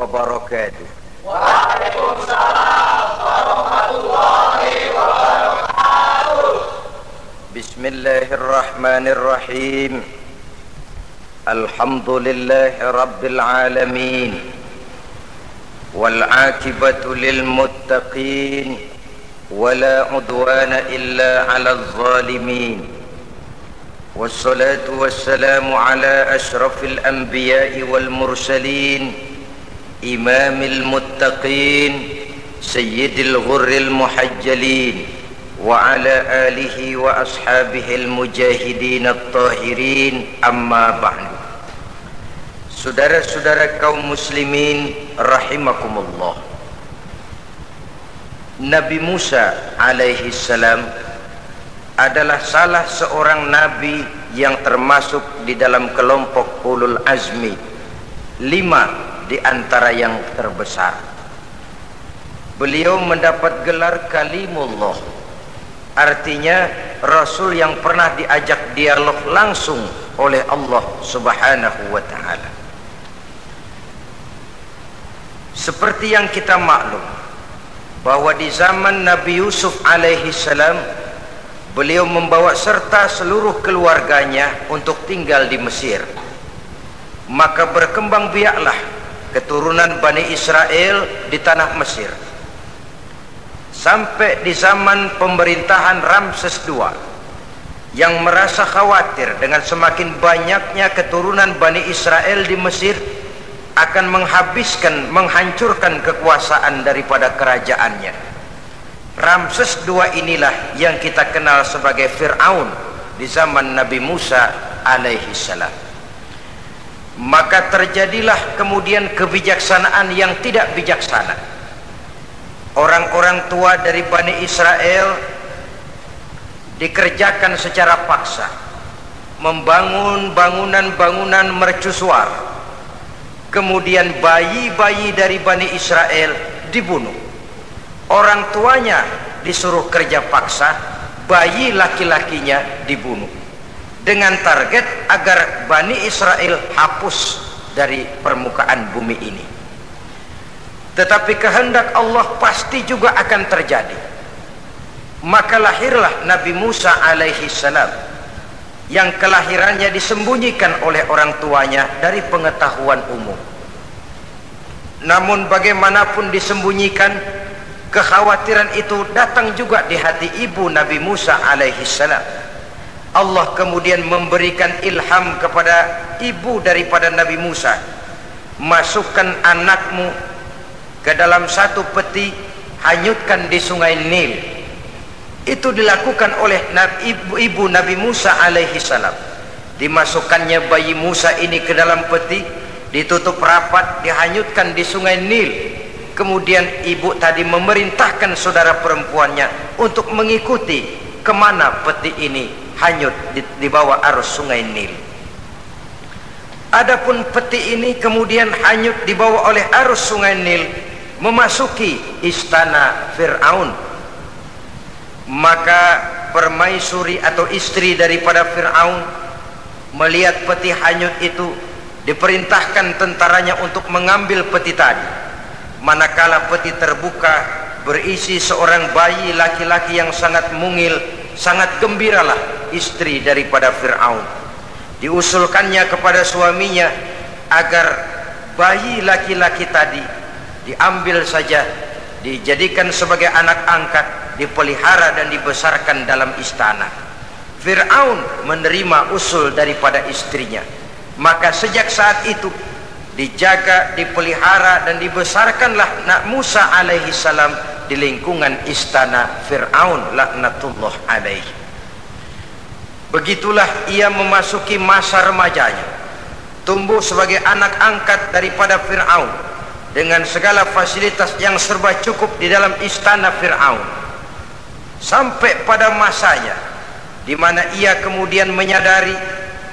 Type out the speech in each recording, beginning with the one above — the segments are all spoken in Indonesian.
wabarakatuh. Waalaikumsalam warahmatullahi wabarakatuh. Bismillahirrahmanirrahim. Alhamdulillahi rabbil alamin. Wal aqibatu lil muttaqin. Wala udwana illa 'alal zalimin. Wassalatu wassalamu ala asyrafil anbiya'i wal mursalin, imamil muttaqin, sayyidil ghurril muhajjalin, wa ala alihi wa ashabihil mujahidin at-tahirin, amma ba'du. Saudara-saudara kaum muslimin rahimakumullah, Nabi Musa alaihi salam adalah salah seorang nabi yang termasuk di dalam kelompok ulul azmi, 5 di antara yang terbesar. Beliau mendapat gelar kalimullah, artinya rasul yang pernah diajak dialog langsung oleh Allah subhanahu wa ta'ala. Seperti yang kita maklum bahwa di zaman Nabi Yusuf alaihi salam, beliau membawa serta seluruh keluarganya untuk tinggal di Mesir. Maka berkembang biaklah keturunan Bani Israel di tanah Mesir sampai di zaman pemerintahan Ramses II, yang merasa khawatir dengan semakin banyaknya keturunan Bani Israel di Mesir akan menghancurkan kekuasaan daripada kerajaannya. Ramses II inilah yang kita kenal sebagai Fir'aun di zaman Nabi Musa alaihi salam. Maka terjadilah kemudian kebijaksanaan yang tidak bijaksana. Orang-orang tua dari Bani Israel dikerjakan secara paksa, membangun bangunan-bangunan mercusuar. Kemudian bayi-bayi dari Bani Israel dibunuh. Orang tuanya disuruh kerja paksa, bayi laki-lakinya dibunuh, dengan target agar Bani Israel hapus dari permukaan bumi ini. Tetapi kehendak Allah pasti juga akan terjadi. Maka lahirlah Nabi Musa alaihi salam, yang kelahirannya disembunyikan oleh orang tuanya dari pengetahuan umum. Namun bagaimanapun disembunyikan, kekhawatiran itu datang juga di hati ibu Nabi Musa alaihi salam. Allah kemudian memberikan ilham kepada ibu daripada Nabi Musa, masukkan anakmu ke dalam satu peti, hanyutkan di sungai Nil. Itu dilakukan oleh ibu Nabi Musa alaihi salam. Dimasukkannya bayi Musa ini ke dalam peti, ditutup rapat, dihanyutkan di sungai Nil. Kemudian ibu tadi memerintahkan saudara perempuannya untuk mengikuti kemana peti ini hanyut di bawah arus sungai Nil. Adapun peti ini kemudian hanyut dibawa oleh arus sungai Nil, memasuki istana Fir'aun. Maka permaisuri atau istri daripada Fir'aun melihat peti hanyut itu, diperintahkan tentaranya untuk mengambil peti tadi. Manakala peti terbuka, berisi seorang bayi laki-laki yang sangat mungil, sangat gembiralah istri daripada Fir'aun. Diusulkannya kepada suaminya agar bayi laki-laki tadi diambil saja, dijadikan sebagai anak angkat, dipelihara dan dibesarkan dalam istana. Fir'aun menerima usul daripada istrinya. Maka sejak saat itu dijaga, dipelihara dan dibesarkanlah Nabi Musa alaihi salam di lingkungan istana Fir'aun laknatullah alaihi. Begitulah ia memasuki masa remajanya, tumbuh sebagai anak angkat daripada Fir'aun dengan segala fasilitas yang serba cukup di dalam istana Fir'aun. Sampai pada masanya di mana ia kemudian menyadari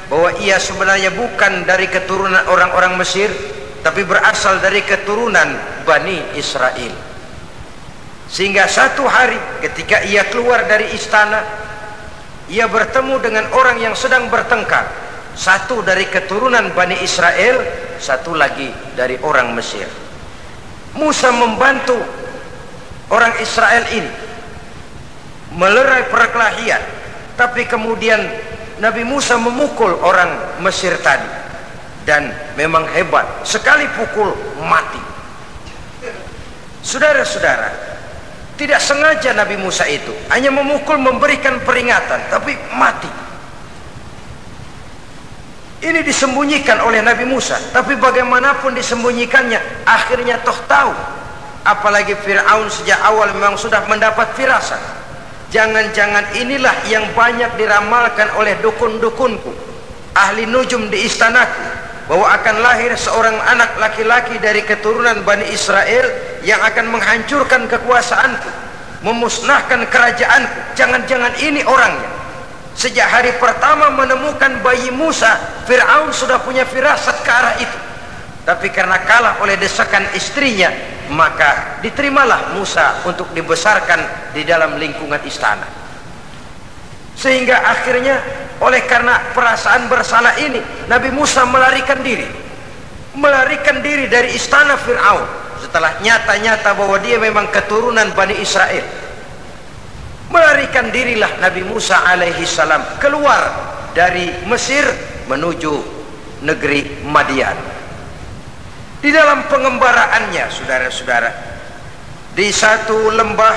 bahwa ia sebenarnya bukan dari keturunan orang-orang Mesir, tapi berasal dari keturunan Bani Israel. Sehingga satu hari ketika ia keluar dari istana, ia bertemu dengan orang yang sedang bertengkar, satu dari keturunan Bani Israel, satu lagi dari orang Mesir. Musa membantu orang Israel ini melerai perkelahian, tapi kemudian Nabi Musa memukul orang Mesir tadi, dan memang hebat, sekali pukul mati. Saudara-saudara, tidak sengaja Nabi Musa itu hanya memukul, memberikan peringatan, tapi mati. Ini disembunyikan oleh Nabi Musa, tapi bagaimanapun disembunyikannya, akhirnya toh tahu. Apalagi Fir'aun sejak awal memang sudah mendapat firasat. Jangan-jangan inilah yang banyak diramalkan oleh dukun-dukunku, ahli nujum di istanaku, bahwa akan lahir seorang anak laki-laki dari keturunan Bani Israel yang akan menghancurkan kekuasaanku, memusnahkan kerajaanku. Jangan-jangan ini orangnya. Sejak hari pertama menemukan bayi Musa, Fir'aun sudah punya firasat ke arah itu. Tapi karena kalah oleh desakan istrinya, maka diterimalah Musa untuk dibesarkan di dalam lingkungan istana. Sehingga akhirnya oleh karena perasaan bersalah ini, Nabi Musa melarikan diri dari istana Fir'aun setelah nyata-nyata bahwa dia memang keturunan Bani Israel. Melarikan dirilah Nabi Musa alaihi salam keluar dari Mesir menuju negeri Madian. Di dalam pengembaraannya, saudara-saudara, di satu lembah,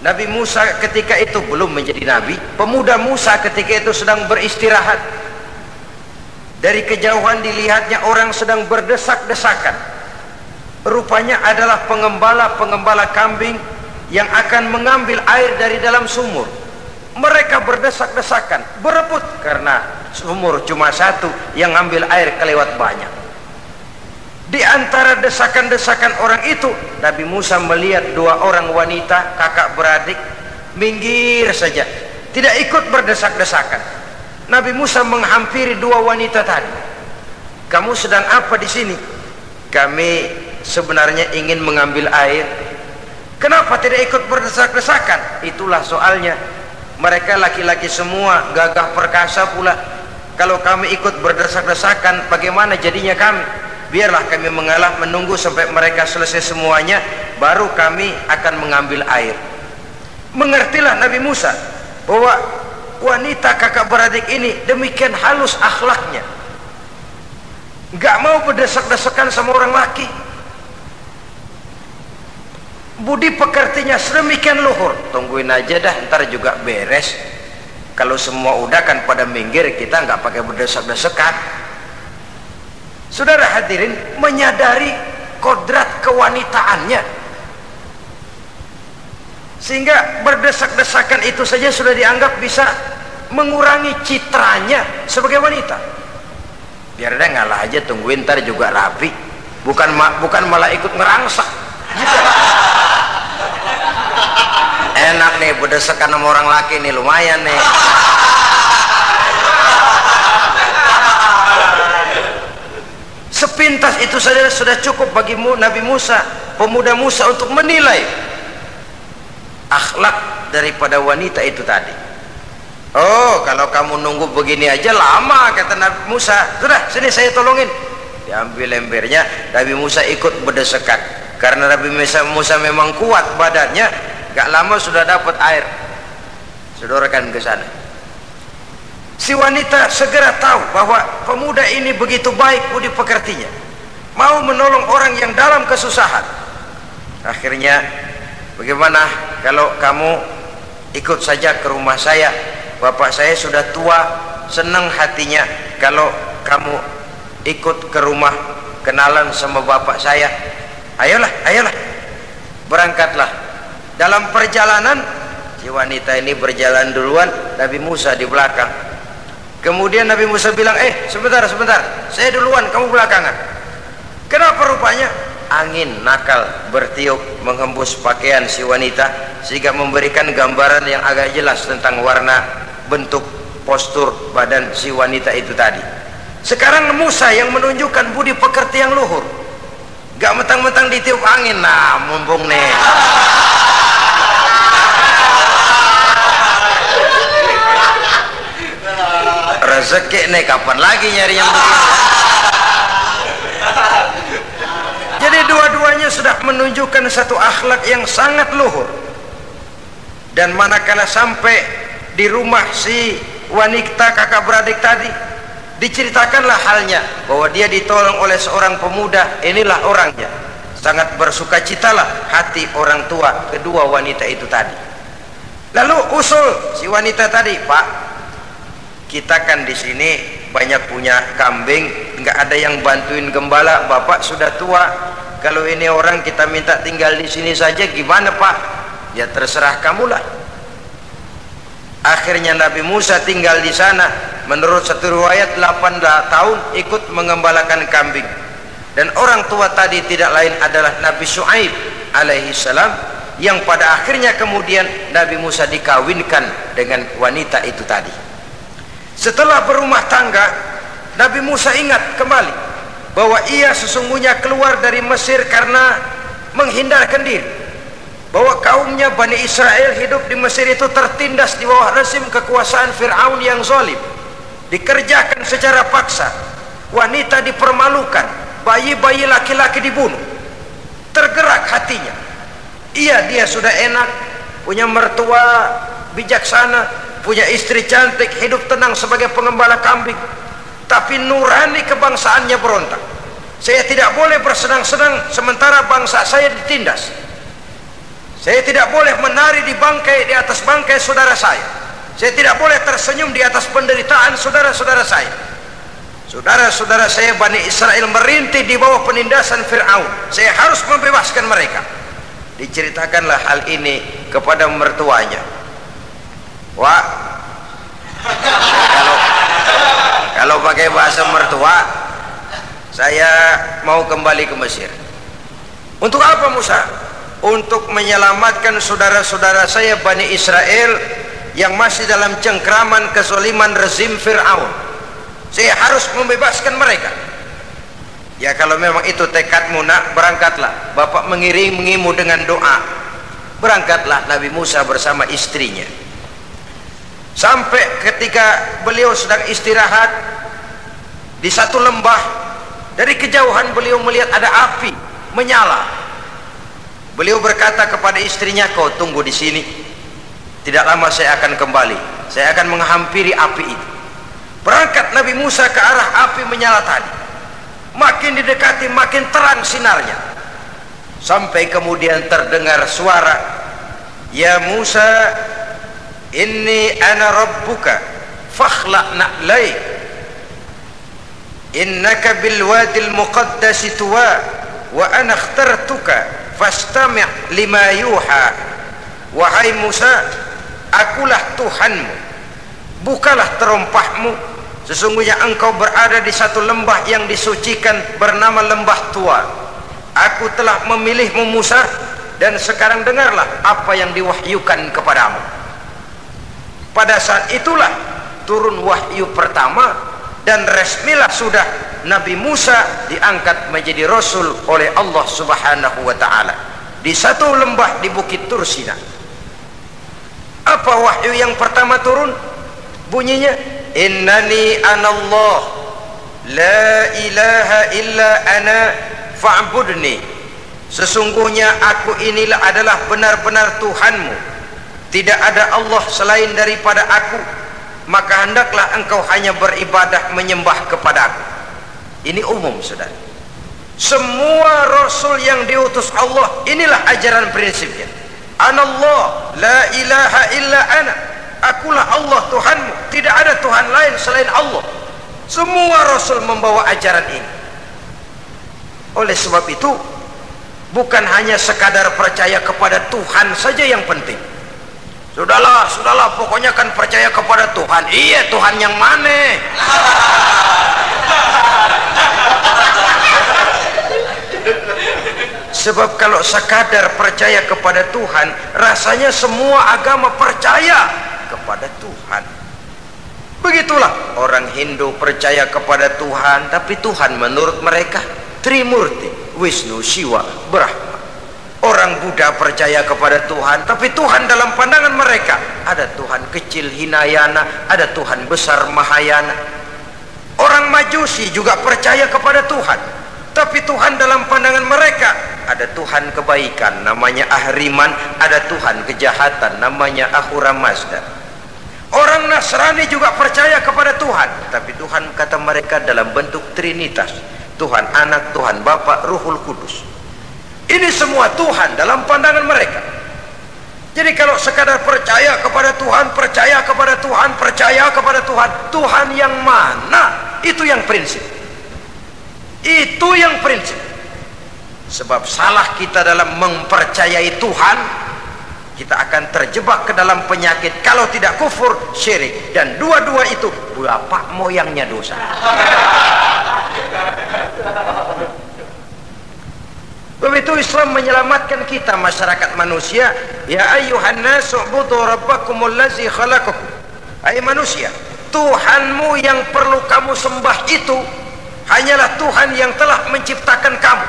Nabi Musa ketika itu belum menjadi nabi. Pemuda Musa ketika itu sedang beristirahat. Dari kejauhan dilihatnya orang sedang berdesak-desakan. Rupanya adalah pengembala kambing yang akan mengambil air dari dalam sumur. Mereka berdesak-desakan, berebut karena sumur cuma satu, yang ambil air kelewat banyak. Di antara desakan-desakan orang itu, Nabi Musa melihat dua orang wanita kakak beradik minggir saja, tidak ikut berdesak-desakan. Nabi Musa menghampiri dua wanita tadi. Kamu sedang apa di sini? Kami sebenarnya ingin mengambil air. Kenapa tidak ikut berdesak-desakan? Itulah soalnya. Mereka laki-laki semua, gagah perkasa pula. Kalau kami ikut berdesak-desakan, bagaimana jadinya kami? Biarlah kami mengalah menunggu sampai mereka selesai semuanya, baru kami akan mengambil air. Mengertilah Nabi Musa bahwa wanita kakak beradik ini demikian halus akhlaknya, gak mau berdesak-desakan sama orang laki. Budi pekertinya sedemikian luhur. Tungguin aja dah, ntar juga beres. Kalau semua udah kan pada minggir, kita nggak pakai berdesak-desakan. Saudara hadirin, menyadari kodrat kewanitaannya, sehingga berdesak-desakan itu saja sudah dianggap bisa mengurangi citranya sebagai wanita. Biar dia ngalah aja, tungguin ntar juga rapi. Bukan malah ikut ngerangsak. Enak nih berdesakan sama orang laki nih, lumayan nih. Sepintas itu saja sudah cukup bagi Nabi Musa, pemuda Musa, untuk menilai akhlak daripada wanita itu tadi. Oh, kalau kamu nunggu begini aja lama, kata Nabi Musa. Sudah, sini saya tolongin. Diambil embernya, Nabi Musa ikut berdesakan. Karena Nabi Musa memang kuat badannya, gak lama sudah dapat air. Sodorkan ke sana. Si wanita segera tahu bahwa pemuda ini begitu baik budi pekertinya, mau menolong orang yang dalam kesusahan. Akhirnya, bagaimana kalau kamu ikut saja ke rumah saya? Bapak saya sudah tua, senang hatinya kalau kamu ikut ke rumah, kenalan sama bapak saya. Ayolah, berangkatlah. Dalam perjalanan, si wanita ini berjalan duluan, Nabi Musa di belakang. Kemudian Nabi Musa bilang, sebentar, saya duluan, kamu belakangan. Kenapa? Rupanya angin nakal bertiup menghembus pakaian si wanita, sehingga memberikan gambaran yang agak jelas tentang warna, bentuk, postur badan si wanita itu tadi. Sekarang Musa yang menunjukkan budi pekerti yang luhur, gak mentang-mentang ditiup angin. Nah, mumpung nih, rezeki nih, kapan lagi nyari yang begini? Jadi dua-duanya sudah menunjukkan satu akhlak yang sangat luhur. Dan manakala sampai di rumah si wanita kakak beradik tadi, diceritakanlah halnya bahwa dia ditolong oleh seorang pemuda, inilah orangnya. Sangat bersukacitalah hati orang tua kedua wanita itu tadi. Lalu usul si wanita tadi, Pak, kita kan di sini banyak punya kambing, nggak ada yang bantuin gembala, Bapak sudah tua. Kalau ini orang kita minta tinggal di sini saja, gimana Pak? Ya terserah kamulah. Akhirnya Nabi Musa tinggal di sana. Menurut satu riwayat 8 tahun ikut mengembalakan kambing. Dan orang tua tadi tidak lain adalah Nabi Syuaib alaihi salam, yang pada akhirnya kemudian Nabi Musa dikawinkan dengan wanita itu tadi. Setelah berumah tangga, Nabi Musa ingat kembali bahwa ia sesungguhnya keluar dari Mesir karena menghindarkan diri, bahwa kaumnya Bani Israel hidup di Mesir itu tertindas di bawah rezim kekuasaan Fir'aun yang zalim, dikerjakan secara paksa, wanita dipermalukan, bayi-bayi laki-laki dibunuh. Tergerak hatinya, dia sudah enak, punya mertua bijaksana, punya istri cantik, hidup tenang sebagai pengembala kambing, tapi nurani kebangsaannya berontak. Saya tidak boleh bersenang-senang sementara bangsa saya ditindas. Saya tidak boleh menari di atas bangkai saudara saya. Saya tidak boleh tersenyum di atas penderitaan saudara-saudara saya. Saudara-saudara saya Bani Israel merintih di bawah penindasan Fir'aun. Saya harus membebaskan mereka. Diceritakanlah hal ini kepada mertuanya. Wah, kalau pakai bahasa mertua, saya mau kembali ke Mesir. Untuk apa Musa? Untuk menyelamatkan saudara-saudara saya Bani Israel yang masih dalam cengkraman kezaliman rezim Fir'aun. Saya harus membebaskan mereka. Ya kalau memang itu tekadmu nak, berangkatlah. Bapak mengiringimu dengan doa. Berangkatlah Nabi Musa bersama istrinya. Sampai ketika beliau sedang istirahat di satu lembah, dari kejauhan beliau melihat ada api menyala. Beliau berkata kepada istrinya, kau tunggu di sini, tidak lama saya akan kembali, saya akan menghampiri api itu. Berangkat Nabi Musa ke arah api menyala tadi. Makin didekati makin terang sinarnya, sampai kemudian terdengar suara, ya Musa, inni ana rabbuka fakhla' na'lai innaka bil wadil muqaddasi tuwa wa ana ikhtartuka fastami' lima yuha. Wahai Musa, akulah Tuhanmu, bukalah terompahmu, sesungguhnya engkau berada di satu lembah yang disucikan bernama lembah tua. Aku telah memilihmu Musa, dan sekarang dengarlah apa yang diwahyukan kepadamu. Pada saat itulah turun wahyu pertama, dan resmilah sudah Nabi Musa diangkat menjadi Rasul oleh Allah Subhanahu wa ta'ala di satu lembah di Bukit Tursina. Apa wahyu yang pertama turun? Bunyinya, innani anallah la ilaha illa ana fa'budni. Sesungguhnya aku inilah adalah benar-benar Tuhanmu, tidak ada Allah selain daripada aku, maka hendaklah engkau hanya beribadah menyembah kepadaku. Ini umum saudara, semua Rasul yang diutus Allah inilah ajaran prinsipnya. Anallah la ilaha illa ana, akulah Allah Tuhanmu, tidak ada Tuhan lain selain Allah. Semua Rasul membawa ajaran ini. Oleh sebab itu, bukan hanya sekadar percaya kepada Tuhan saja yang penting. Sudahlah, pokoknya kan percaya kepada Tuhan. Iya, Tuhan yang mana? Sebab kalau sekadar percaya kepada Tuhan, rasanya semua agama percaya kepada Tuhan. Begitulah orang Hindu percaya kepada Tuhan, tapi Tuhan menurut mereka Trimurti, Wisnu, Shiva, Brahma. Orang Buddha percaya kepada Tuhan, tapi Tuhan dalam pandangan mereka ada Tuhan kecil Hinayana, ada Tuhan besar Mahayana. Orang Majusi juga percaya kepada Tuhan, tapi Tuhan dalam pandangan mereka ada Tuhan kebaikan namanya Ahriman, ada Tuhan kejahatan namanya Ahura Mazda. Orang Nasrani juga percaya kepada Tuhan, tapi Tuhan kata mereka dalam bentuk Trinitas, Tuhan Anak, Tuhan Bapa, Ruhul Kudus. Ini semua Tuhan dalam pandangan mereka. Jadi kalau sekadar percaya kepada Tuhan, percaya kepada Tuhan, percaya kepada Tuhan, Tuhan yang mana? Itu yang prinsip. Itu yang prinsip. Sebab salah kita dalam mempercayai Tuhan, kita akan terjebak ke dalam penyakit kalau tidak kufur, syirik, dan dua-dua itu bapak moyangnya dosa. Begitu Islam menyelamatkan kita masyarakat manusia. Ya ayyuhan nasu ubudu rabbakumul ladzi khalaqakum. Hai manusia, Tuhanmu yang perlu kamu sembah itu hanyalah Tuhan yang telah menciptakan kamu,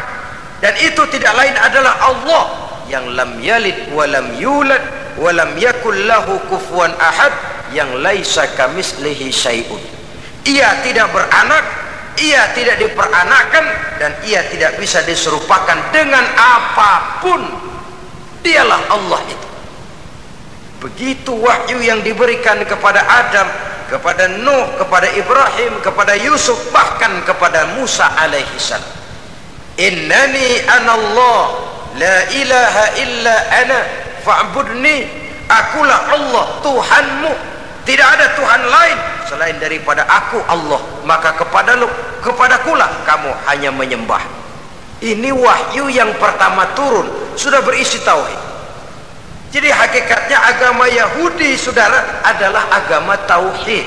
dan itu tidak lain adalah Allah yang lam yalid wa lam yulad wa lam yakul lahu kufuwan ahad, yang laisa kamislihi syai'un. Ia tidak beranak, ia tidak diperanakkan, dan ia tidak bisa diserupakan dengan apapun. Dialah Allah itu. Begitu wahyu yang diberikan kepada Adam, kepada Nuh, kepada Ibrahim, kepada Yusuf, bahkan kepada Musa alaihissalam. Innani anallah la ilaha illa ana fa'budni. Akulah Allah Tuhanmu, tidak ada Tuhan lain selain daripada aku Allah, maka kepadakulah kamu hanya menyembah. Ini wahyu yang pertama turun, sudah berisi tauhid. Jadi hakikatnya agama Yahudi, saudara, adalah agama tauhid,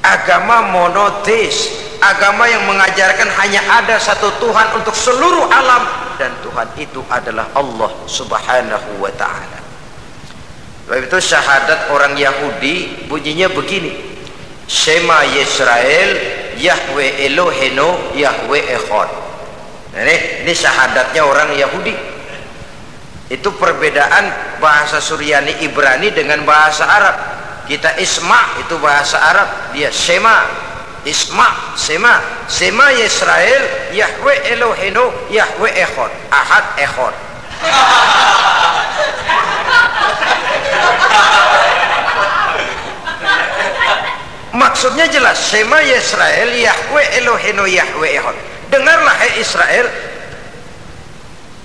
agama monoteis, agama yang mengajarkan hanya ada satu Tuhan untuk seluruh alam, dan Tuhan itu adalah Allah subhanahu wa ta'ala. Sebab itu syahadat orang Yahudi bunyinya begini: Shema Yisrael Yahweh Elohenu Yahweh Echad. Nah, ini syahadatnya orang Yahudi. Itu perbedaan bahasa Suryani Ibrani dengan bahasa Arab. Kita Isma itu bahasa Arab, dia Shema, Isma, Shema. Shema Yisrael Yahweh Elohenu Yahweh Echad, Ahad Echad. Maksudnya jelas, Shema Yisrael Yahweh Elohenu Yahweh Echad. Dengarlah hai Israel,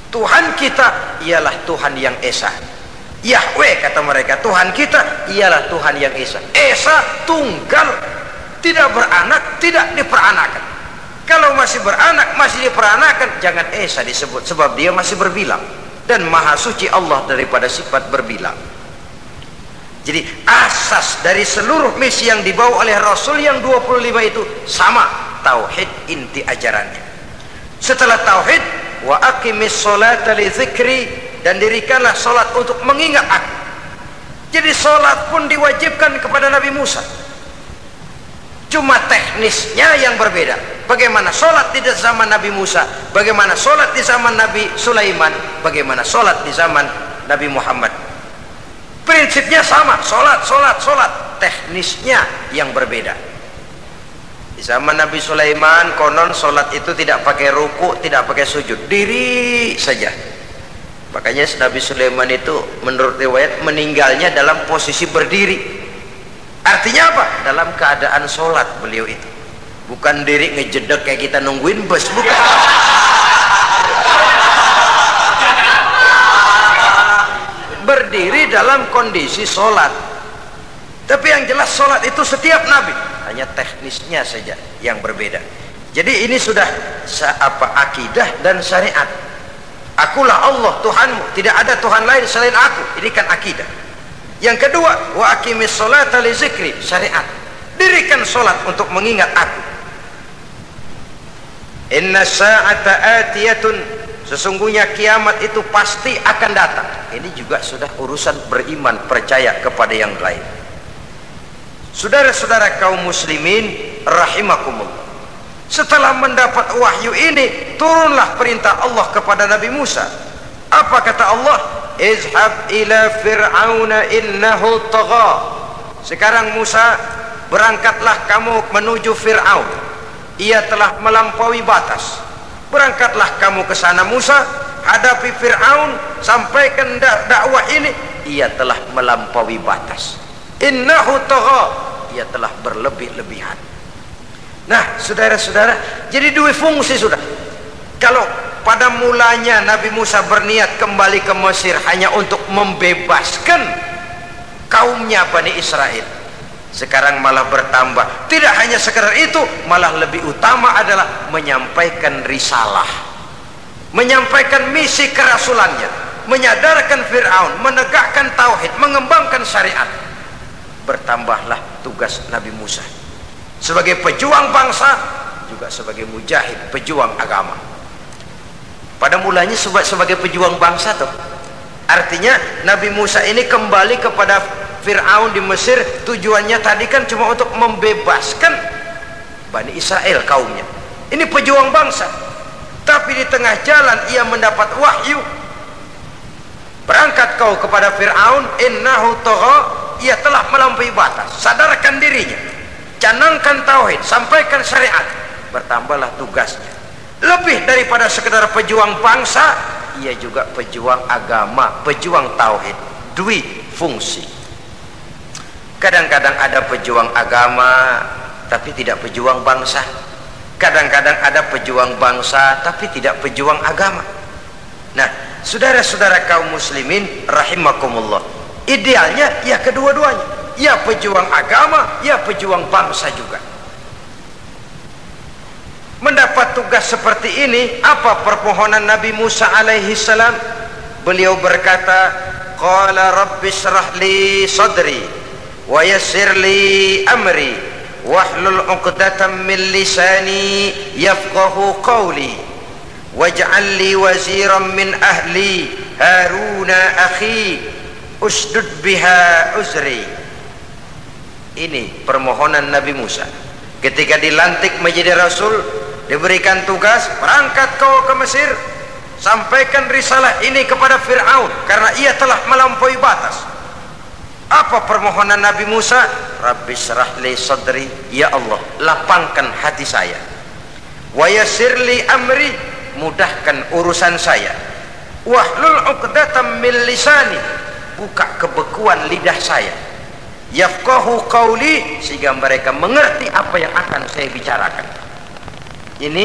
Tuhan kita ialah Tuhan yang Esa. Yahweh kata mereka, Tuhan kita ialah Tuhan yang Esa. Esa tunggal, tidak beranak, tidak diperanakan. Kalau masih beranak, masih diperanakan, jangan Esa disebut, sebab dia masih berbilang, dan maha suci Allah daripada sifat berbilang. Jadi asas dari seluruh misi yang dibawa oleh Rasul yang 25 itu sama, tauhid inti ajarannya. Setelah tauhid, wa aqimis sholata li dzikri, dan dirikanlah salat untuk mengingat aku. Jadi salat pun diwajibkan kepada Nabi Musa, cuma teknisnya yang berbeda. Bagaimana salat di zaman Nabi Musa, bagaimana salat di zaman Nabi Sulaiman, bagaimana salat di zaman Nabi Muhammad. Prinsipnya sama, salat, teknisnya yang berbeda. Di zaman Nabi Sulaiman konon salat itu tidak pakai ruku, tidak pakai sujud, diri saja. Makanya Nabi Sulaiman itu menurut riwayat meninggalnya dalam posisi berdiri. Artinya apa? Dalam keadaan salat beliau itu. Bukan diri ngejedek kayak kita nungguin bus, bukan. Berdiri dalam kondisi sholat. Tapi yang jelas sholat itu setiap Nabi, hanya teknisnya saja yang berbeda. Jadi ini sudah akidah dan syariat. Akulah Allah Tuhanmu, tidak ada Tuhan lain selain aku. Ini kan akidah. Yang kedua, wa aqimis sholata li dzikri, syariat. Dirikan sholat untuk mengingat aku. Inna sa'ata atiyatun, sesungguhnya kiamat itu pasti akan datang. Ini juga sudah urusan beriman, percaya kepada yang lain. Saudara-saudara kaum muslimin rahimakumullah, setelah mendapat wahyu ini, turunlah perintah Allah kepada Nabi Musa. Apa kata Allah? Izhab ila fir'auna innahu tagha. Sekarang Musa, berangkatlah kamu menuju Fir'aun, ia telah melampaui batas. Berangkatlah kamu ke sana Musa, hadapi Fir'aun, sampaikan dakwah ini. Ia telah melampaui batas. Innahu tagha, ia telah berlebih-lebihan. Nah, saudara-saudara, jadi dua fungsi sudah. Kalau pada mulanya Nabi Musa berniat kembali ke Mesir hanya untuk membebaskan kaumnya Bani Israel, sekarang malah bertambah. Tidak hanya sekedar itu, malah lebih utama adalah menyampaikan risalah, menyampaikan misi kerasulannya, menyadarkan Fir'aun, menegakkan tauhid, mengembangkan syariat. Bertambahlah tugas Nabi Musa sebagai pejuang bangsa, juga sebagai mujahid, pejuang agama. Pada mulanya sebagai pejuang bangsa tuh, artinya Nabi Musa ini kembali kepada Fir'aun di Mesir, tujuannya tadi kan cuma untuk membebaskan Bani Israel, kaumnya. Ini pejuang bangsa. Tapi di tengah jalan ia mendapat wahyu, berangkat kau kepada Fir'aun, innahu tagha, ia telah melampaui batas. Sadarkan dirinya, canangkan tauhid, sampaikan syariat. Bertambahlah tugasnya. Lebih daripada sekedar pejuang bangsa, ia juga pejuang agama, pejuang tauhid. Dua fungsi. Kadang-kadang ada pejuang agama tapi tidak pejuang bangsa. Kadang-kadang ada pejuang bangsa tapi tidak pejuang agama. Nah, saudara-saudara kaum muslimin rahimakumullah, idealnya ya kedua-duanya, ya pejuang agama, ya pejuang bangsa juga. Mendapat tugas seperti ini, apa permohonan Nabi Musa alaihi salam? Beliau berkata, qala rabbi shrah li sadri wa yassir li amri wahlul 'uqdatam min lisani yafqahu qawli waj'al li waziran min ahli haruna akhi usdud biha uzri. Ini permohonan Nabi Musa ketika dilantik menjadi rasul, diberikan tugas, berangkat kau ke Mesir, sampaikan risalah ini kepada Fir'aun karena ia telah melampaui batas. Apa permohonan Nabi Musa? Rabbi syrah li sadri, ya Allah lapangkan hati saya. Wa yassir li amri, mudahkan urusan saya. Wahlul 'uqdatam min lisani, buka kebekuan lidah saya. Yafqahu qawli, sehingga mereka mengerti apa yang akan saya bicarakan. Ini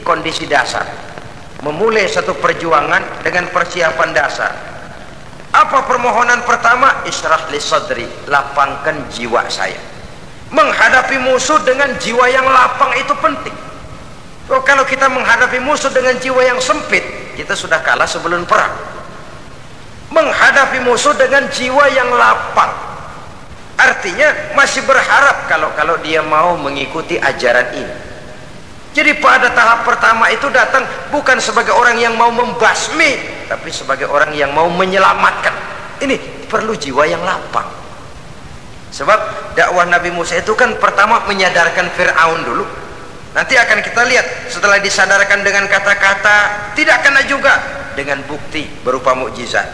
kondisi dasar memulai satu perjuangan dengan persiapan dasar. Apa permohonan pertama? Isyrah li sadri, lapangkan jiwa saya. Menghadapi musuh dengan jiwa yang lapang itu penting. Kalau kita menghadapi musuh dengan jiwa yang sempit, kita sudah kalah sebelum perang. Menghadapi musuh dengan jiwa yang lapang, artinya masih berharap kalau dia mau mengikuti ajaran ini. Jadi pada tahap pertama itu datang bukan sebagai orang yang mau membasmi, tapi sebagai orang yang mau menyelamatkan. Ini perlu jiwa yang lapang. Sebab dakwah Nabi Musa itu kan pertama menyadarkan Fir'aun dulu. Nanti akan kita lihat setelah disadarkan dengan kata-kata, tidak kena juga dengan bukti berupa mukjizat.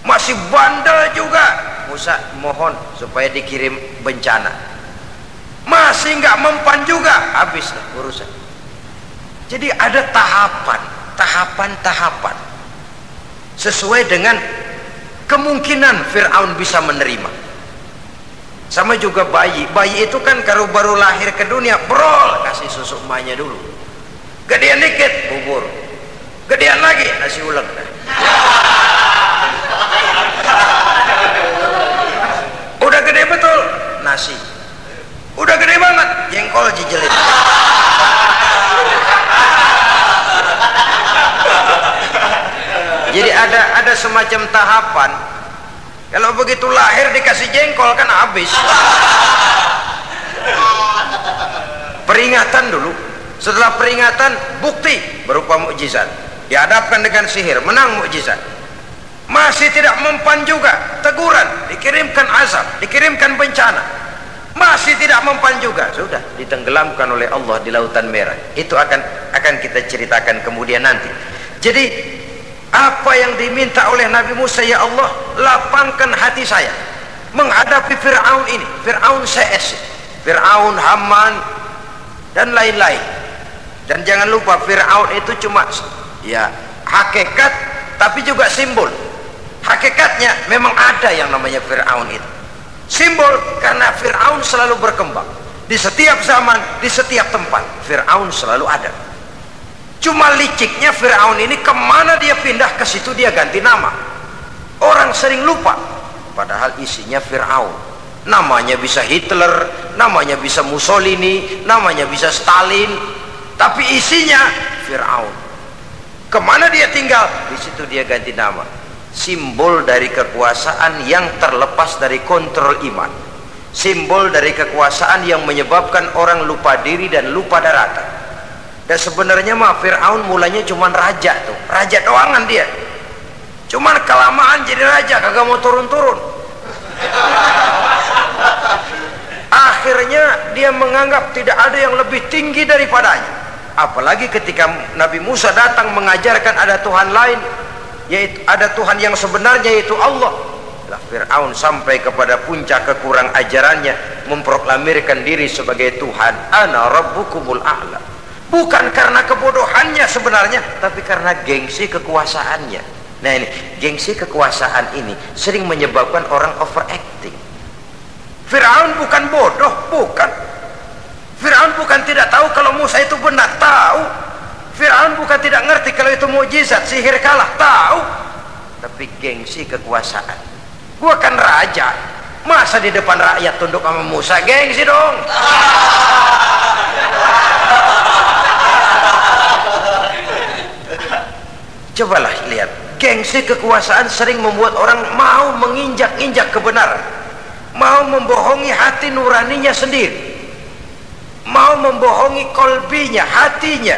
Masih bandel juga, Musa mohon supaya dikirim bencana. Masih nggak mempan juga, habislah urusan. Jadi ada tahapan sesuai dengan kemungkinan Fir'aun bisa menerima. Sama juga bayi itu kan kalau baru lahir ke dunia, brol, kasih susu emaknya dulu, gedean dikit bubur, gedean lagi nasi ulek. Udah gede betul nasi, udah gede banget jengkol jijelin. Jadi ada semacam tahapan. Kalau begitu lahir dikasih jengkol kan habis. Peringatan dulu, setelah peringatan bukti berupa mukjizat, dihadapkan dengan sihir, menang mukjizat. Masih tidak mempan juga, teguran, dikirimkan azab, dikirimkan bencana. Masih tidak mempan juga, sudah ditenggelamkan oleh Allah di Lautan Merah. Itu akan kita ceritakan kemudian nanti. Jadi apa yang diminta oleh Nabi Musa, ya Allah lapangkan hati saya menghadapi Fir'aun ini, Fir'aun CS, Fir'aun, Haman dan lain-lain. Dan jangan lupa Fir'aun itu cuma ya hakikat tapi juga simbol. Hakikatnya memang ada yang namanya Fir'aun itu. Simbol karena Fir'aun selalu berkembang. Di setiap zaman, di setiap tempat Fir'aun selalu ada. Cuma liciknya Fir'aun ini kemana dia pindah, ke situ dia ganti nama. Orang sering lupa padahal isinya Fir'aun. Namanya bisa Hitler, namanya bisa Mussolini, namanya bisa Stalin, tapi isinya Fir'aun. Kemana dia tinggal, di situ dia ganti nama. Simbol dari kekuasaan yang terlepas dari kontrol iman. Simbol dari kekuasaan yang menyebabkan orang lupa diri dan lupa daratan. Dan sebenarnya mah Fir'aun mulanya cuman raja tuh, raja doangan dia. Cuman kelamaan jadi raja kagak mau turun-turun. Akhirnya dia menganggap tidak ada yang lebih tinggi daripadanya. Apalagi ketika Nabi Musa datang mengajarkan ada Tuhan lain, yaitu ada Tuhan yang sebenarnya yaitu Allah. Lah Fir'aun sampai kepada puncak kekurang ajarannya memproklamirkan diri sebagai Tuhan. Ana rabbukumul a'la. Bukan karena kebodohannya sebenarnya, tapi karena gengsi kekuasaannya. Nah ini, gengsi kekuasaan ini sering menyebabkan orang overacting. Fir'aun bukan bodoh, bukan. Fir'aun bukan tidak tahu kalau Musa itu benar, tahu. Fir'aun bukan tidak ngerti kalau itu mukjizat, sihir kalah, tahu. Tapi gengsi kekuasaan. Gua kan raja, masa di depan rakyat tunduk sama Musa? Gengsi dong. Cobalah lihat, gengsi kekuasaan sering membuat orang mau menginjak-injak kebenaran, mau membohongi hati nuraninya sendiri, mau membohongi kolbinya, hatinya.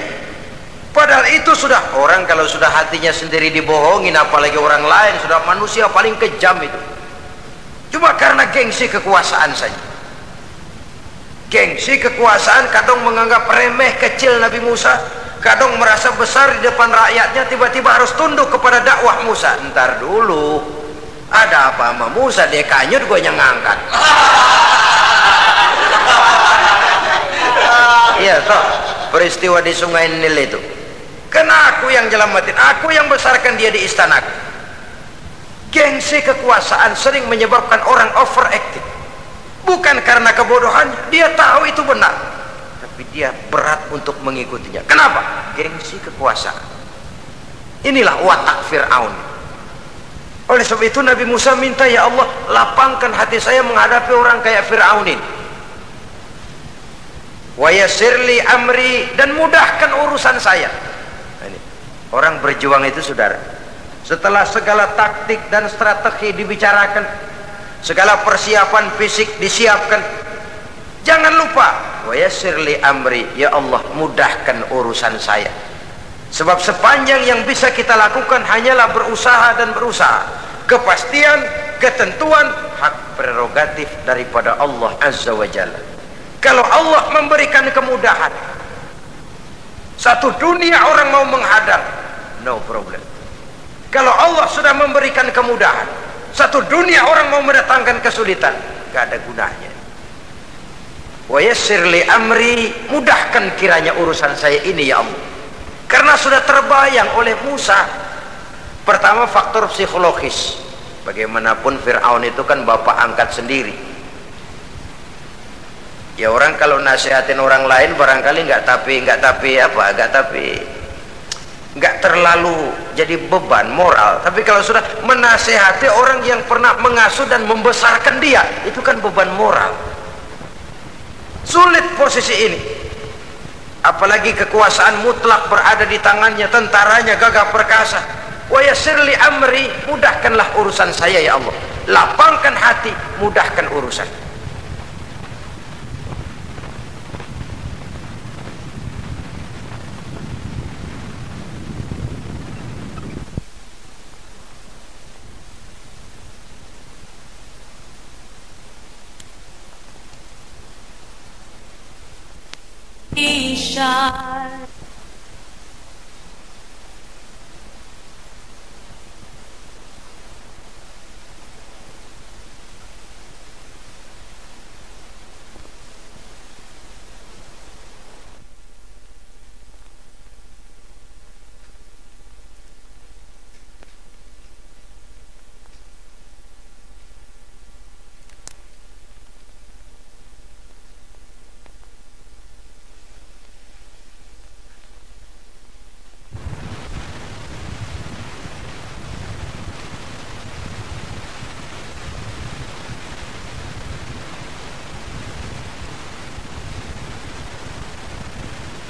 Padahal itu sudah, orang kalau sudah hatinya sendiri dibohongin, apalagi orang lain, sudah manusia paling kejam itu. Cuma karena gengsi kekuasaan saja. Gengsi kekuasaan kadang menganggap remeh kecil Nabi Musa, kadang merasa besar di depan rakyatnya, tiba-tiba harus tunduk kepada dakwah Musa. Ntar dulu, ada apa sama Musa? Dia kanyut, gue yang ngangkat. Iya toh, peristiwa di Sungai Nil itu, karena aku yang nyelamatin, aku yang besarkan dia di istanaku. Gengsi kekuasaan sering menyebabkan orang overactive. Bukan karena kebodohannya, dia tahu itu benar, tapi dia berat untuk mengikutinya. Kenapa? Gengsi kekuasaan. Inilah watak Fir'aun. Oleh sebab itu Nabi Musa minta, ya Allah, lapangkan hati saya menghadapi orang kayak Fir'aun ini. Wa yassirli amri, dan mudahkan urusan saya. Ini orang berjuang itu, saudara, setelah segala taktik dan strategi dibicarakan, segala persiapan fisik disiapkan, jangan lupa wa yassirli amri, ya Allah, mudahkan urusan saya. Sebab sepanjang yang bisa kita lakukan hanyalah berusaha dan berusaha. Kepastian, ketentuan, hak prerogatif daripada Allah Azza wa Jalla. Kalau Allah memberikan kemudahan, satu dunia orang mau menghadang, no problem. Kalau Allah sudah memberikan kemudahan, satu dunia orang mau mendatangkan kesulitan, gak ada gunanya. Wa yassir li amri, mudahkan kiranya urusan saya ini ya Allah. Karena sudah terbayang oleh Musa. Pertama, faktor psikologis. Bagaimanapun Fir'aun itu kan bapak angkat sendiri. Ya orang kalau nasihatin orang lain barangkali nggak terlalu jadi beban moral. Tapi kalau sudah menasihati orang yang pernah mengasuh dan membesarkan dia, itu kan beban moral. Sulit posisi ini, apalagi kekuasaan mutlak berada di tangannya, tentaranya gagah perkasa. Wa yassir li amri, mudahkanlah urusan saya ya Allah. Lapangkan hati, mudahkan urusan. Isha.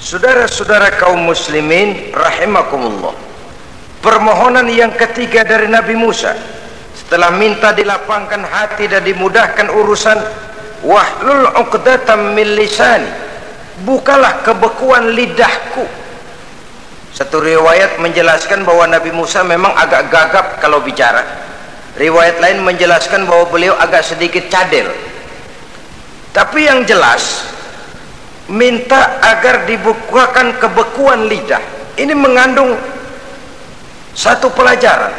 Saudara-saudara kaum muslimin rahimakumullah, permohonan yang ketiga dari Nabi Musa setelah minta dilapangkan hati dan dimudahkan urusan, wahlul 'uqdatam min lisani, bukalah kebekuan lidahku. Satu riwayat menjelaskan bahwa Nabi Musa memang agak gagap kalau bicara. Riwayat lain menjelaskan bahwa beliau agak sedikit cadel. Tapi yang jelas minta agar dibukakan kebekuan lidah. Ini mengandung satu pelajaran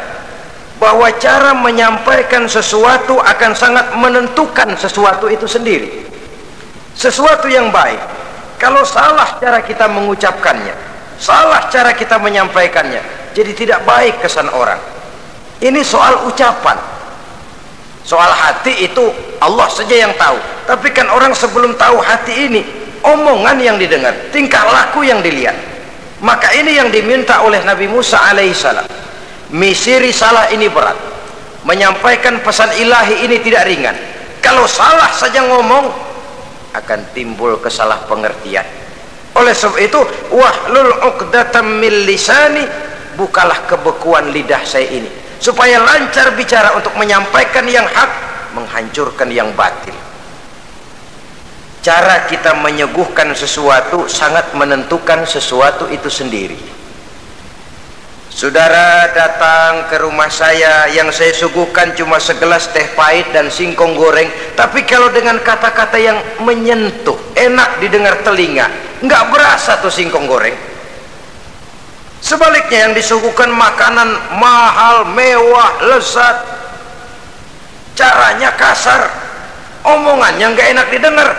bahwa cara menyampaikan sesuatu akan sangat menentukan sesuatu itu sendiri. Sesuatu yang baik, kalau salah cara kita mengucapkannya, salah cara kita menyampaikannya, jadi tidak baik kesan orang. Ini soal ucapan. Soal hati itu Allah saja yang tahu. Tapi kan orang sebelum tahu hati ini, omongan yang didengar, tingkah laku yang dilihat. Maka ini yang diminta oleh Nabi Musa alaihissalam. Misi risalah ini berat, menyampaikan pesan ilahi ini tidak ringan. Kalau salah saja ngomong akan timbul kesalah pengertian. Oleh sebab itu, wahlul 'uqdatam min lisani, bukalah kebekuan lidah saya ini supaya lancar bicara untuk menyampaikan yang hak, menghancurkan yang batil. Cara kita menyuguhkan sesuatu sangat menentukan sesuatu itu sendiri. Saudara datang ke rumah saya, yang saya suguhkan cuma segelas teh pahit dan singkong goreng, tapi kalau dengan kata-kata yang menyentuh, enak didengar telinga, nggak berasa tuh singkong goreng. Sebaliknya yang disuguhkan makanan mahal, mewah, lezat, caranya kasar, omongannya nggak enak didengar.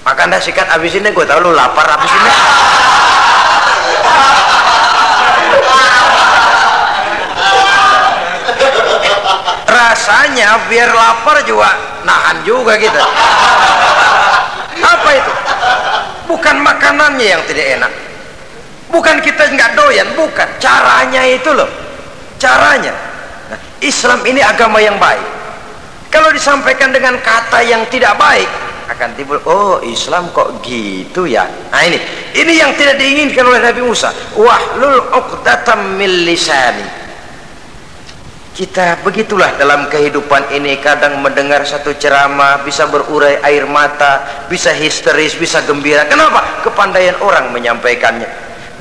Makan dah sikat, abis ini gue tau lu lapar abis ini. Rasanya biar lapar juga nahan juga gitu. Apa itu? Bukan makanannya yang tidak enak, bukan kita nggak doyan, bukan caranya itu loh, caranya. Nah, Islam ini agama yang baik. Kalau disampaikan dengan kata yang tidak baik, akan timbul, oh Islam kok gitu ya. Nah ini yang tidak diinginkan oleh Nabi Musa. Wahlul 'uqdatam min lisani. Kita begitulah dalam kehidupan ini, kadang mendengar satu ceramah bisa berurai air mata, bisa histeris, bisa gembira. Kenapa? Kepandaian orang menyampaikannya.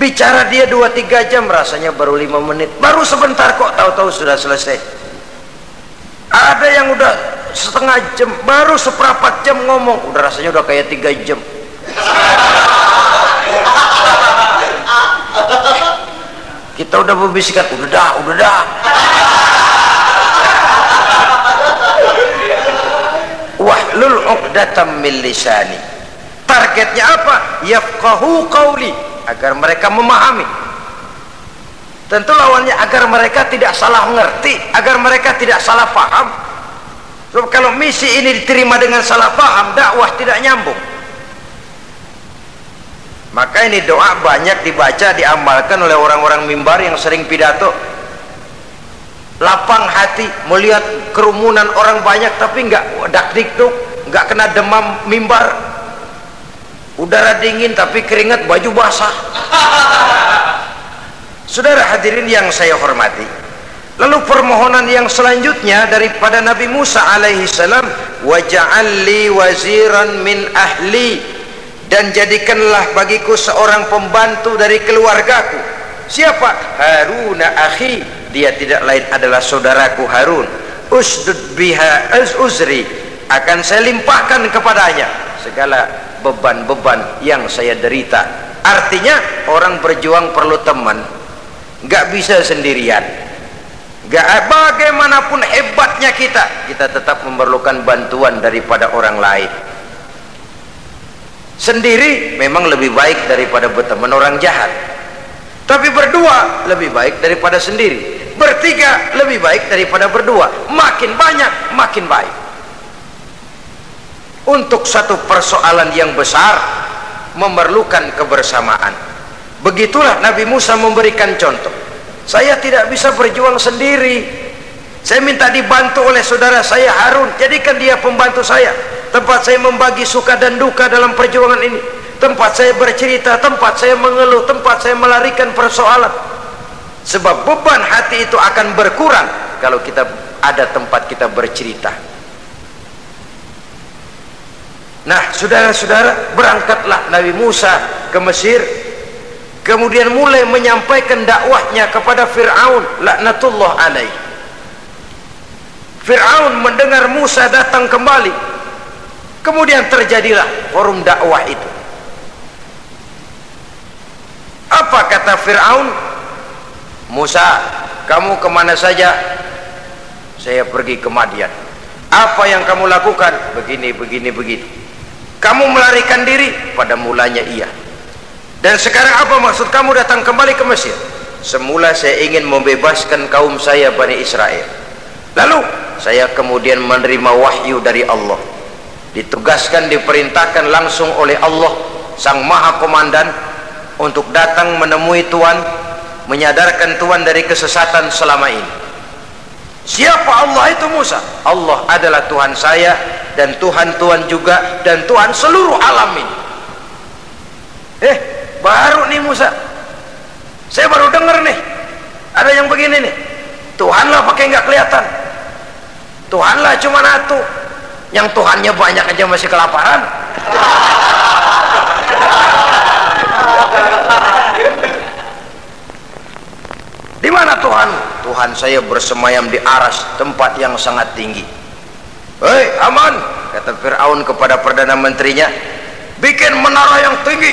Bicara dia 2-3 jam, rasanya baru 5 menit, baru sebentar kok tahu-tahu sudah selesai. Ada yang udah setengah jam, baru seperempat jam ngomong, udah rasanya udah kayak 3 jam. Kita udah berbisikkan, udah dah. Wahlul 'uqdatam min lisani. Targetnya apa? Yafqahu qawli, agar mereka memahami. Tentu lawannya agar mereka tidak salah mengerti, agar mereka tidak salah paham. So, kalau misi ini diterima dengan salah paham, dakwah tidak nyambung. Maka ini doa banyak dibaca, diamalkan oleh orang-orang mimbar yang sering pidato. Lapang hati melihat kerumunan orang banyak, tapi nggak dak-dikduk, nggak kena demam mimbar. Udara dingin tapi keringat, baju basah. Saudara hadirin yang saya hormati, lalu permohonan yang selanjutnya daripada Nabi Musa alaihi salam, waj'al li waziran min ahli, dan jadikanlah bagiku seorang pembantu dari keluargaku. Siapa? Harun akhi, dia tidak lain adalah saudaraku Harun. Usdud biha uzri, akan saya limpahkan kepadanya segala beban-beban yang saya derita. Artinya orang berjuang perlu teman, nggak bisa sendirian. Nggak, bagaimanapun hebatnya kita tetap memerlukan bantuan daripada orang lain. Sendiri memang lebih baik daripada berteman orang jahat, tapi berdua lebih baik daripada sendiri. Bertiga lebih baik daripada berdua. Makin banyak makin baik. Untuk satu persoalan yang besar memerlukan kebersamaan. Begitulah Nabi Musa memberikan contoh. Saya tidak bisa berjuang sendiri, saya minta dibantu oleh saudara saya Harun, jadikan dia pembantu saya, tempat saya membagi suka dan duka dalam perjuangan ini. tempat saya bercerita, tempat saya mengeluh, tempat saya melarikan persoalan. Sebab beban hati itu akan berkurang kalau kita ada tempat kita bercerita. Nah, saudara-saudara, berangkatlah Nabi Musa ke Mesir, kemudian mulai menyampaikan dakwahnya kepada Fir'aun laknatullah alaih. Fir'aun mendengar Musa datang kembali, kemudian terjadilah forum dakwah itu. Apa kata Fir'aun? Musa, kamu kemana saja? Saya pergi ke Madian. Apa yang kamu lakukan? Begini, begini, begitu. Kamu melarikan diri? Pada mulanya iya. Dan sekarang apa maksud kamu datang kembali ke Mesir? Semula saya ingin membebaskan kaum saya Bani Israel. Lalu saya kemudian menerima wahyu dari Allah, ditugaskan, diperintahkan langsung oleh Allah Sang Maha Komandan untuk datang menemui Tuhan, menyadarkan Tuhan dari kesesatan selama ini. Siapa Allah itu Musa? Allah adalah Tuhan saya dan Tuhan juga dan Tuhan seluruh alam ini. Baru nih Musa, saya baru dengar nih ada yang begini nih. Tuhanlah pakai nggak kelihatan, Tuhanlah cuma satu, yang Tuhannya banyak aja masih kelaparan. Di mana Tuhan? Tuhan saya bersemayam di aras, tempat yang sangat tinggi. Hei Haman, kata Fir'aun kepada Perdana Menterinya, bikin menara yang tinggi,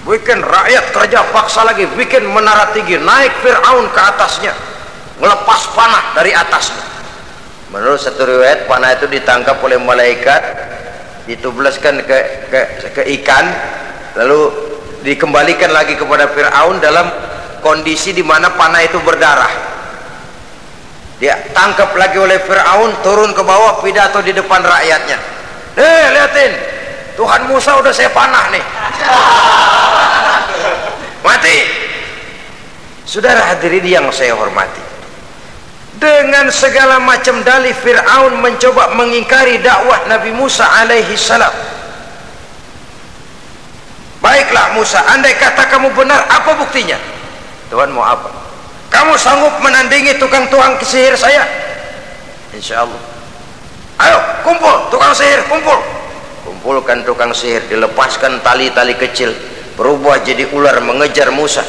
bikin rakyat kerja paksa lagi, bikin menara tinggi. Naik Fir'aun ke atasnya, ngelepas panah dari atasnya. Menurut satu riwayat, panah itu ditangkap oleh malaikat, ditubleskan ke ikan, lalu dikembalikan lagi kepada Fir'aun dalam kondisi di mana panah itu berdarah. Dia tangkap lagi oleh Fir'aun, turun ke bawah, pidato di depan rakyatnya. Lihatin, Tuhan Musa udah saya panah nih. Mati. Saudara hadirin yang saya hormati, dengan segala macam dalih Fir'aun mencoba mengingkari dakwah Nabi Musa alaihi salam. Baiklah Musa, andai kata kamu benar, apa buktinya? Tuhan mau apa? Kamu sanggup menandingi tukang sihir saya? Insya Allah. Ayo kumpul tukang sihir, kumpul. Kumpulkan tukang sihir, dilepaskan tali-tali kecil, berubah jadi ular mengejar Musa.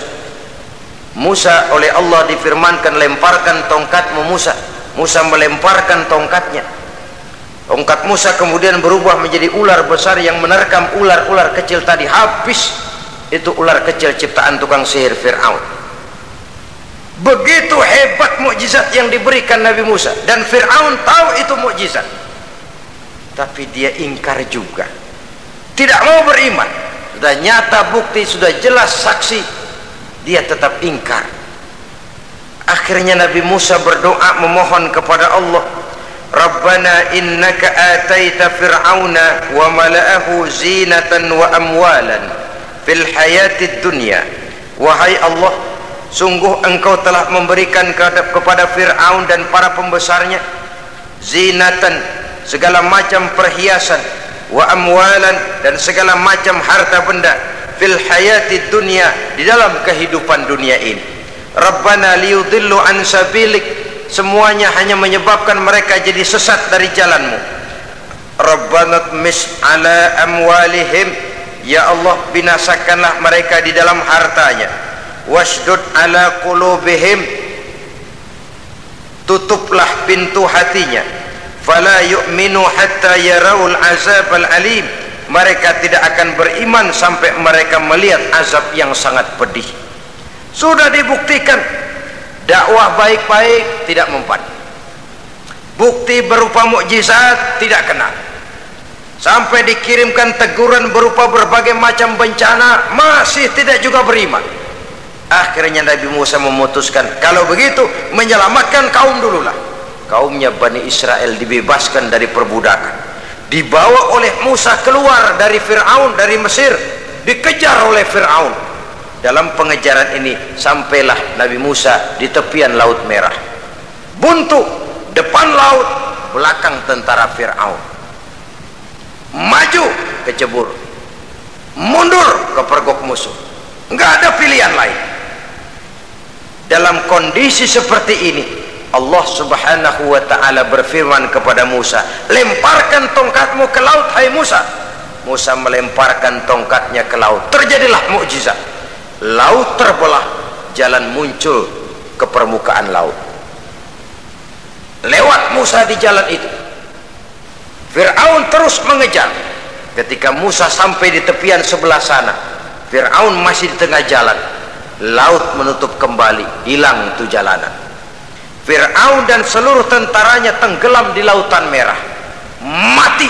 Musa oleh Allah difirmankan, lemparkan tongkatmu Musa. Musa melemparkan tongkatnya. Tongkat Musa kemudian berubah menjadi ular besar yang menerkam ular-ular kecil tadi. Habis itu ular kecil ciptaan tukang sihir Fir'aun. Begitu hebat mukjizat yang diberikan Nabi Musa, dan Fir'aun tahu itu mukjizat, tapi dia ingkar juga, tidak mau beriman. Sudah nyata bukti, sudah jelas saksi, dia tetap ingkar. Akhirnya Nabi Musa berdoa memohon kepada Allah, Rabbana innaka ataita fir'auna wa mala'ahu zinatan wa amwalan fil hayatid dunya. Wahai Allah, sungguh engkau telah memberikan kepada Fir'aun dan para pembesarnya zinatan, segala macam perhiasan, wa amwalan, dan segala macam harta benda, fil hayatid dunya, di dalam kehidupan dunia ini. Rabbana liyudillu an sabilik, semuanya hanya menyebabkan mereka jadi sesat dari jalanmu. Rabbana tmis ala amwalihim, ya Allah binasakanlah mereka di dalam hartanya. Wasdud ala qulubihim, tutuplah pintu hatinya. Fala yu'minu hatta yaraul azab al-alim, mereka tidak akan beriman sampai mereka melihat azab yang sangat pedih. Sudah dibuktikan dakwah baik-baik tidak mempan, bukti berupa mukjizat tidak kena, sampai dikirimkan teguran berupa berbagai macam bencana masih tidak juga beriman. Akhirnya Nabi Musa memutuskan, kalau begitu menyelamatkan kaum dululah. Kaumnya Bani Israel dibebaskan dari perbudakan, dibawa oleh Musa keluar dari Fir'aun, dari Mesir, dikejar oleh Fir'aun. Dalam pengejaran ini sampailah Nabi Musa di tepian Laut Merah. Buntu, depan laut, belakang tentara Fir'aun. Maju, kecebur. mundur ke pergok musuh, nggak ada pilihan lain. Dalam kondisi seperti ini, Allah subhanahu wa ta'ala berfirman kepada Musa, lemparkan tongkatmu ke laut, hai Musa. Musa melemparkan tongkatnya ke laut, terjadilah mukjizat. Laut terbelah, jalan muncul ke permukaan laut. Lewat Musa di jalan itu, Fir'aun terus mengejar. Ketika Musa sampai di tepian sebelah sana, Fir'aun masih di tengah jalan. Laut menutup kembali, hilang itu jalanan. Fir'aun dan seluruh tentaranya tenggelam di Lautan Merah, mati.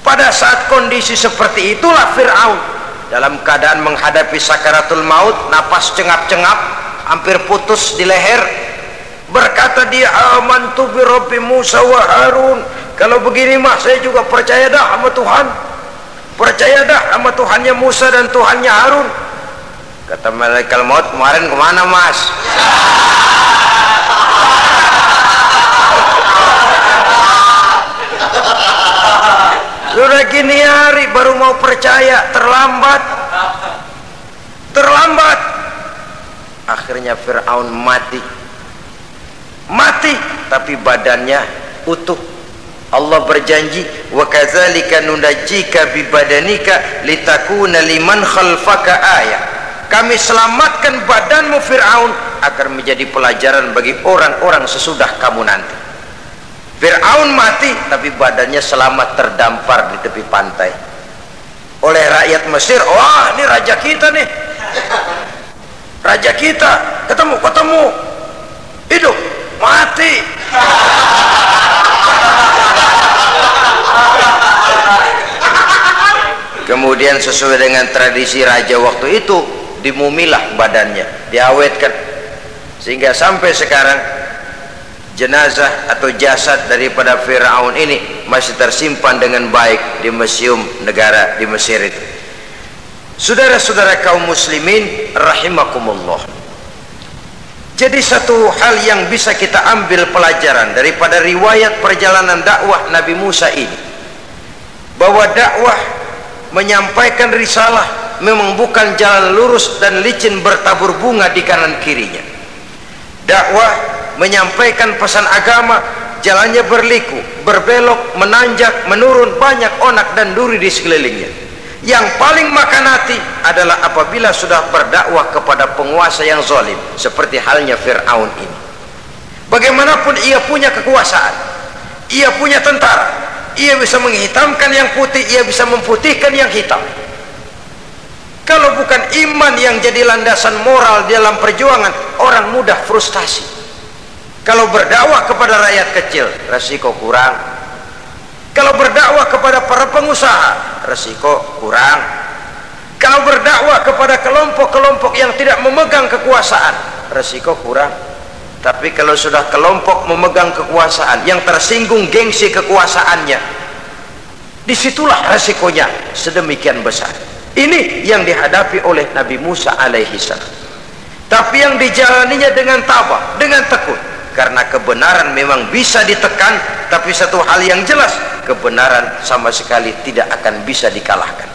Pada saat kondisi seperti itulah Fir'aun dalam keadaan menghadapi sakaratul maut, napas cengap-cengap, hampir putus di leher, berkata dia, amantu bi rabbi Musa wa Harun. Kalau begini mah saya juga percaya dah sama Tuhan, percaya dah sama Tuhannya Musa dan Tuhannya Harun. Kata malaikat maut, kemarin kemana mas? Sudah gini hari baru mau percaya, terlambat. Akhirnya Fir'aun mati, tapi badannya utuh. Allah berjanji, wa kadzalika nunajjika bi badanika litakuna liman khalfaka ayah. Kami selamatkan badanmu Fir'aun agar menjadi pelajaran bagi orang-orang sesudah kamu nanti. Fir'aun mati, tapi badannya selamat terdampar di tepi pantai oleh rakyat Mesir. Wah, ini raja kita nih, raja kita, ketemu hidup mati. Kemudian sesuai dengan tradisi raja waktu itu, dimumilah badannya, diawetkan, sehingga sampai sekarang jenazah atau jasad daripada Fir'aun ini masih tersimpan dengan baik di museum negara di Mesir itu. Saudara-saudara kaum muslimin rahimakumullah, jadi satu hal yang bisa kita ambil pelajaran daripada riwayat perjalanan dakwah Nabi Musa ini, bahwa dakwah menyampaikan risalah memang bukan jalan lurus dan licin bertabur bunga di kanan kirinya. Dakwah menyampaikan pesan agama, jalannya berliku, berbelok, menanjak, menurun, banyak onak dan duri di sekelilingnya. Yang paling makan hati adalah apabila sudah berdakwah kepada penguasa yang zalim, seperti halnya Fir'aun ini. Bagaimanapun ia punya kekuasaan, ia punya tentara, ia bisa menghitamkan yang putih, ia bisa memutihkan yang hitam. Kalau bukan iman yang jadi landasan moral dalam perjuangan, orang mudah frustasi. Kalau berdakwah kepada rakyat kecil, resiko kurang. Kalau berdakwah kepada para pengusaha, resiko kurang. Kalau berdakwah kepada kelompok-kelompok yang tidak memegang kekuasaan, resiko kurang. Tapi kalau sudah kelompok memegang kekuasaan, yang tersinggung gengsi kekuasaannya, disitulah resikonya sedemikian besar. Ini yang dihadapi oleh Nabi Musa alaihi salam. Tapi yang dijalaninya dengan tabah, dengan tekun, karena kebenaran memang bisa ditekan. Tapi satu hal yang jelas, kebenaran sama sekali tidak akan bisa dikalahkan.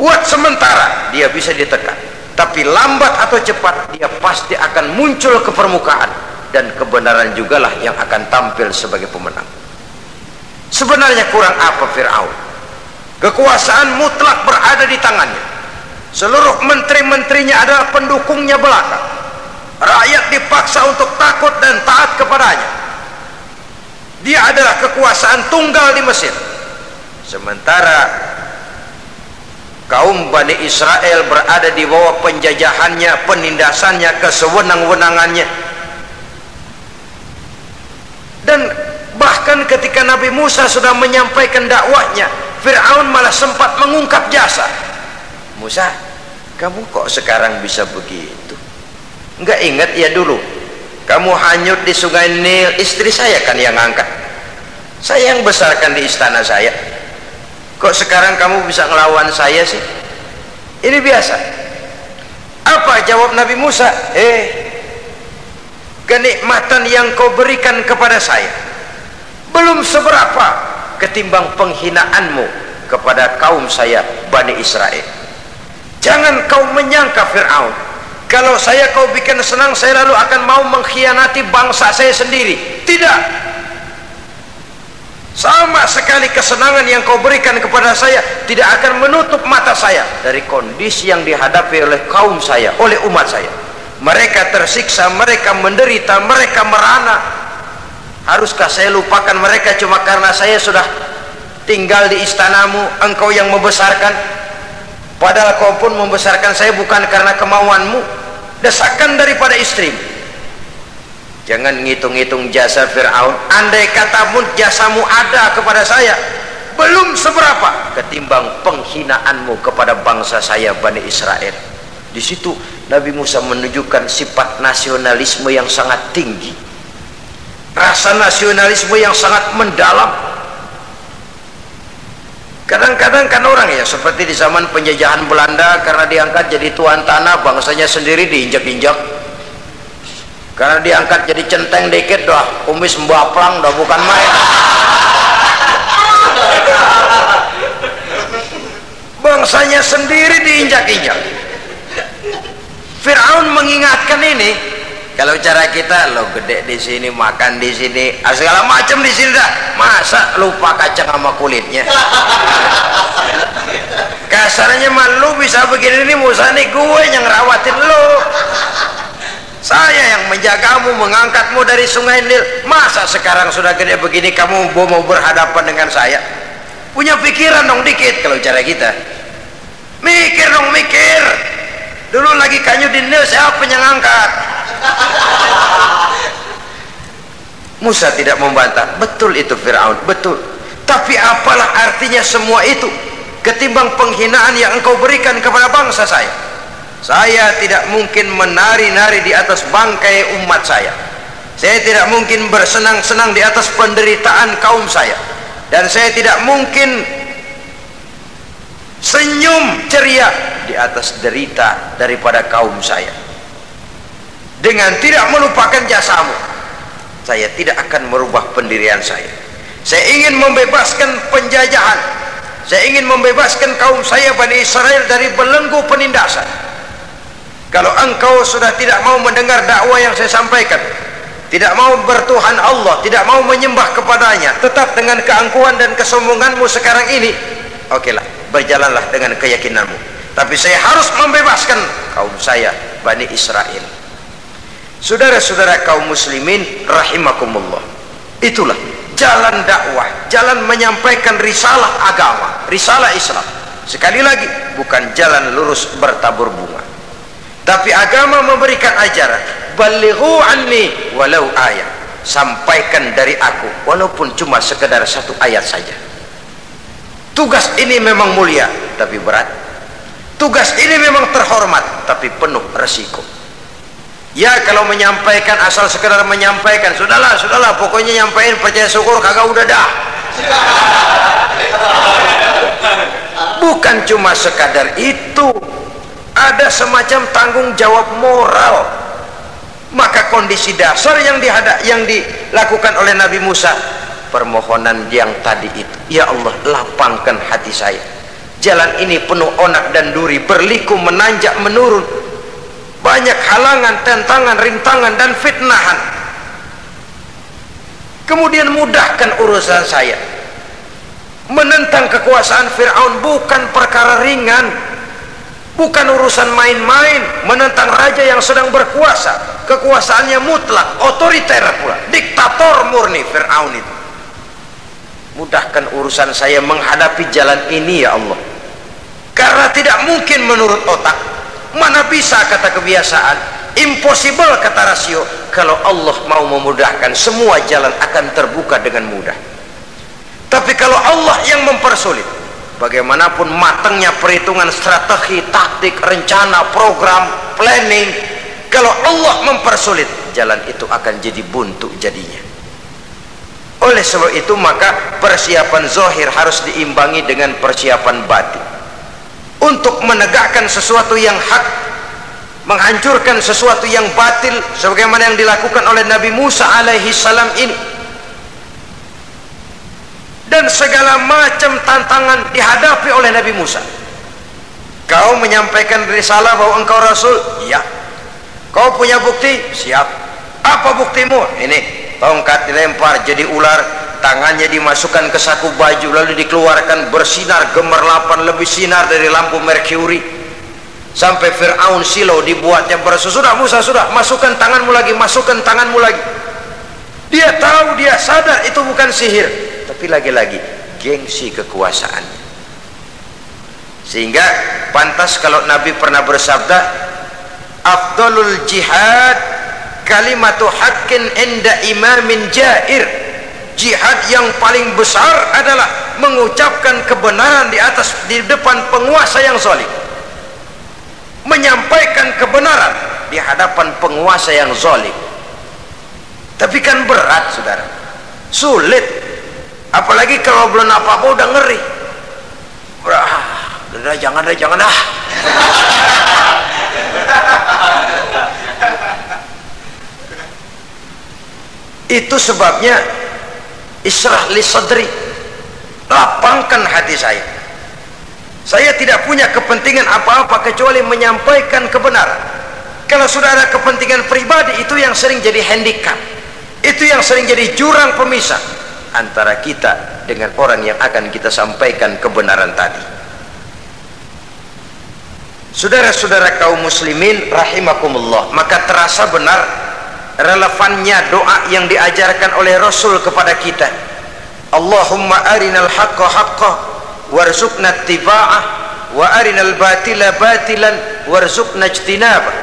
Buat sementara dia bisa ditekan, tapi lambat atau cepat dia pasti akan muncul ke permukaan, dan kebenaran jugalah yang akan tampil sebagai pemenang. Sebenarnya kurang apa Fir'aun? Kekuasaan mutlak berada di tangannya. Seluruh menteri-menterinya adalah pendukungnya belaka. Rakyat dipaksa untuk takut dan taat kepadanya. Dia adalah kekuasaan tunggal di Mesir. Sementara kaum Bani Israel berada di bawah penjajahannya, penindasannya, kesewenang-wenangannya. Dan bahkan ketika Nabi Musa sudah menyampaikan dakwahnya, Fir'aun malah sempat mengungkap jasa. Musa, kamu kok sekarang bisa begitu? Enggak ingat ya dulu kamu hanyut di sungai Nil, istri saya kan yang angkat, saya yang besarkan di istana saya. Kok sekarang kamu bisa ngelawan saya sih? Ini biasa. Apa jawab Nabi Musa? Kenikmatan yang kau berikan kepada saya belum seberapa ketimbang penghinaanmu kepada kaum saya Bani Israel. Jangan kau menyangka Fir'aun, kalau kau bikin senang, saya lalu akan mau mengkhianati bangsa saya sendiri. Tidak. Sama sekali kesenangan yang kau berikan kepada saya tidak akan menutup mata saya dari kondisi yang dihadapi oleh kaum saya, oleh umat saya. Mereka tersiksa, mereka menderita, mereka merana. Haruskah saya lupakan mereka cuma karena saya sudah tinggal di istanamu, engkau yang membesarkan? Padahal kau pun membesarkan saya bukan karena kemauanmu, desakan daripada istrimu. Jangan ngitung-ngitung jasa Fir'aun. Andai katamu jasamu ada kepada saya, belum seberapa ketimbang penghinaanmu kepada bangsa saya Bani Israel. Di situ Nabi Musa menunjukkan sifat nasionalisme yang sangat tinggi, rasa nasionalisme yang sangat mendalam. Kadang-kadang kan orang ya seperti di zaman penjajahan Belanda, karena diangkat jadi tuan tanah, bangsanya sendiri diinjak-injak. Karena diangkat jadi centeng dikit dah kumis mbaplang dah bukan main. Bangsanya sendiri diinjak-injak. Fir'aun mengingatkan ini. Kalau cara kita, lo gede di sini, makan di sini, segala macam di sini dah. Masa lupa kacang sama kulitnya? Kasarnya mah lu bisa begini nih, Musa nih gue yang ngerawatin lo. Saya yang menjagamu, mengangkatmu dari sungai Nil. Masa sekarang sudah gede begini kamu mau berhadapan dengan saya? Punya pikiran dong dikit kalau cara kita. Mikir dong, mikir. Dulu lagi kanyu di Nil, siapa yang angkat? Musa tidak membantah. Betul itu Fir'aun, betul. Tapi apalah artinya semua itu ketimbang penghinaan yang engkau berikan kepada bangsa saya? Saya tidak mungkin menari-nari di atas bangkai umat saya. Saya tidak mungkin bersenang-senang di atas penderitaan kaum saya. Dan saya tidak mungkin senyum ceria di atas derita daripada kaum saya. Dengan tidak melupakan jasamu, saya tidak akan merubah pendirian saya. Saya ingin membebaskan penjajahan. Saya ingin membebaskan kaum saya Bani Israel dari belenggu penindasan. Kalau engkau sudah tidak mau mendengar dakwah yang saya sampaikan, tidak mau bertuhan Allah, tidak mau menyembah kepadanya, tetap dengan keangkuhan dan kesombonganmu sekarang ini, okelah, berjalanlah dengan keyakinanmu. Tapi saya harus membebaskan kaum saya Bani Israel. Saudara-saudara kaum muslimin rahimakumullah, itulah jalan dakwah, jalan menyampaikan risalah agama, risalah Islam. Sekali lagi, bukan jalan lurus bertabur bunga, tapi agama memberikan ajaran, balighu anni walau ayat, sampaikan dari aku walaupun cuma sekedar satu ayat saja. Tugas ini memang mulia tapi berat. Tugas ini memang terhormat tapi penuh resiko. Ya kalau menyampaikan asal sekedar menyampaikan, sudahlah, pokoknya nyampaikan, percaya syukur kagak udah dah. Bukan cuma sekadar itu, ada semacam tanggung jawab moral. Maka kondisi dasar yang dilakukan oleh Nabi Musa, permohonan yang tadi itu, ya Allah lapangkan hati saya. Jalan ini penuh onak dan duri, berliku, menanjak, menurun, banyak halangan, tentangan, rintangan dan fitnahan. Kemudian mudahkan urusan saya. Menentang kekuasaan Fir'aun bukan perkara ringan, bukan urusan main-main. Menentang raja yang sedang berkuasa, kekuasaannya mutlak, otoriter pula, diktator murni Fir'aun itu. Mudahkan urusan saya menghadapi jalan ini ya Allah, karena tidak mungkin menurut otak. Mana bisa kata kebiasaan, impossible kata rasio. Kalau Allah mau memudahkan, semua jalan akan terbuka dengan mudah. Tapi kalau Allah yang mempersulit, bagaimanapun matangnya perhitungan strategi, taktik, rencana, program, planning, kalau Allah mempersulit, jalan itu akan jadi buntu jadinya. Oleh sebab itu maka persiapan zahir harus diimbangi dengan persiapan batin untuk menegakkan sesuatu yang hak, menghancurkan sesuatu yang batil, sebagaimana yang dilakukan oleh Nabi Musa alaihi salam ini. dan segala macam tantangan dihadapi oleh Nabi Musa. Kau menyampaikan risalah bahwa engkau Rasul? Iya. Kau punya bukti? Siap. Apa buktimu? Ini, tongkat dilempar jadi ular, tangannya dimasukkan ke saku baju lalu dikeluarkan bersinar gemerlapan, lebih sinar dari lampu merkuri. Sampai Fir'aun silau dibuatnya sudah Musa, sudah, masukkan tanganmu lagi, masukkan tanganmu lagi. Dia tahu, dia sadar itu bukan sihir, tapi lagi-lagi gengsi kekuasaannya. Sehingga pantas kalau Nabi pernah bersabda, afdalul jihad kalimatu haqqin inda imamin jair. Jihad yang paling besar adalah mengucapkan kebenaran di depan penguasa yang zalim. Menyampaikan kebenaran di hadapan penguasa yang zalim. Tapi kan berat, saudara, sulit, apalagi kalau belum apa-apa udah ngeri. Udah jangan dah. Itu sebabnya israh li sadri, lapangkan hati saya. Saya tidak punya kepentingan apa-apa kecuali menyampaikan kebenaran. Kalau sudah ada kepentingan pribadi, itu yang sering jadi handicap, itu yang sering jadi jurang pemisah antara kita dengan orang yang akan kita sampaikan kebenaran tadi. Saudara-saudara kaum muslimin rahimakumullah, maka terasa benar relevannya doa yang diajarkan oleh Rasul kepada kita. Allahumma arinal haqqa haqqa warzuqna ittiba'ah wa arinal batila batilan warzuqna ijtinabah.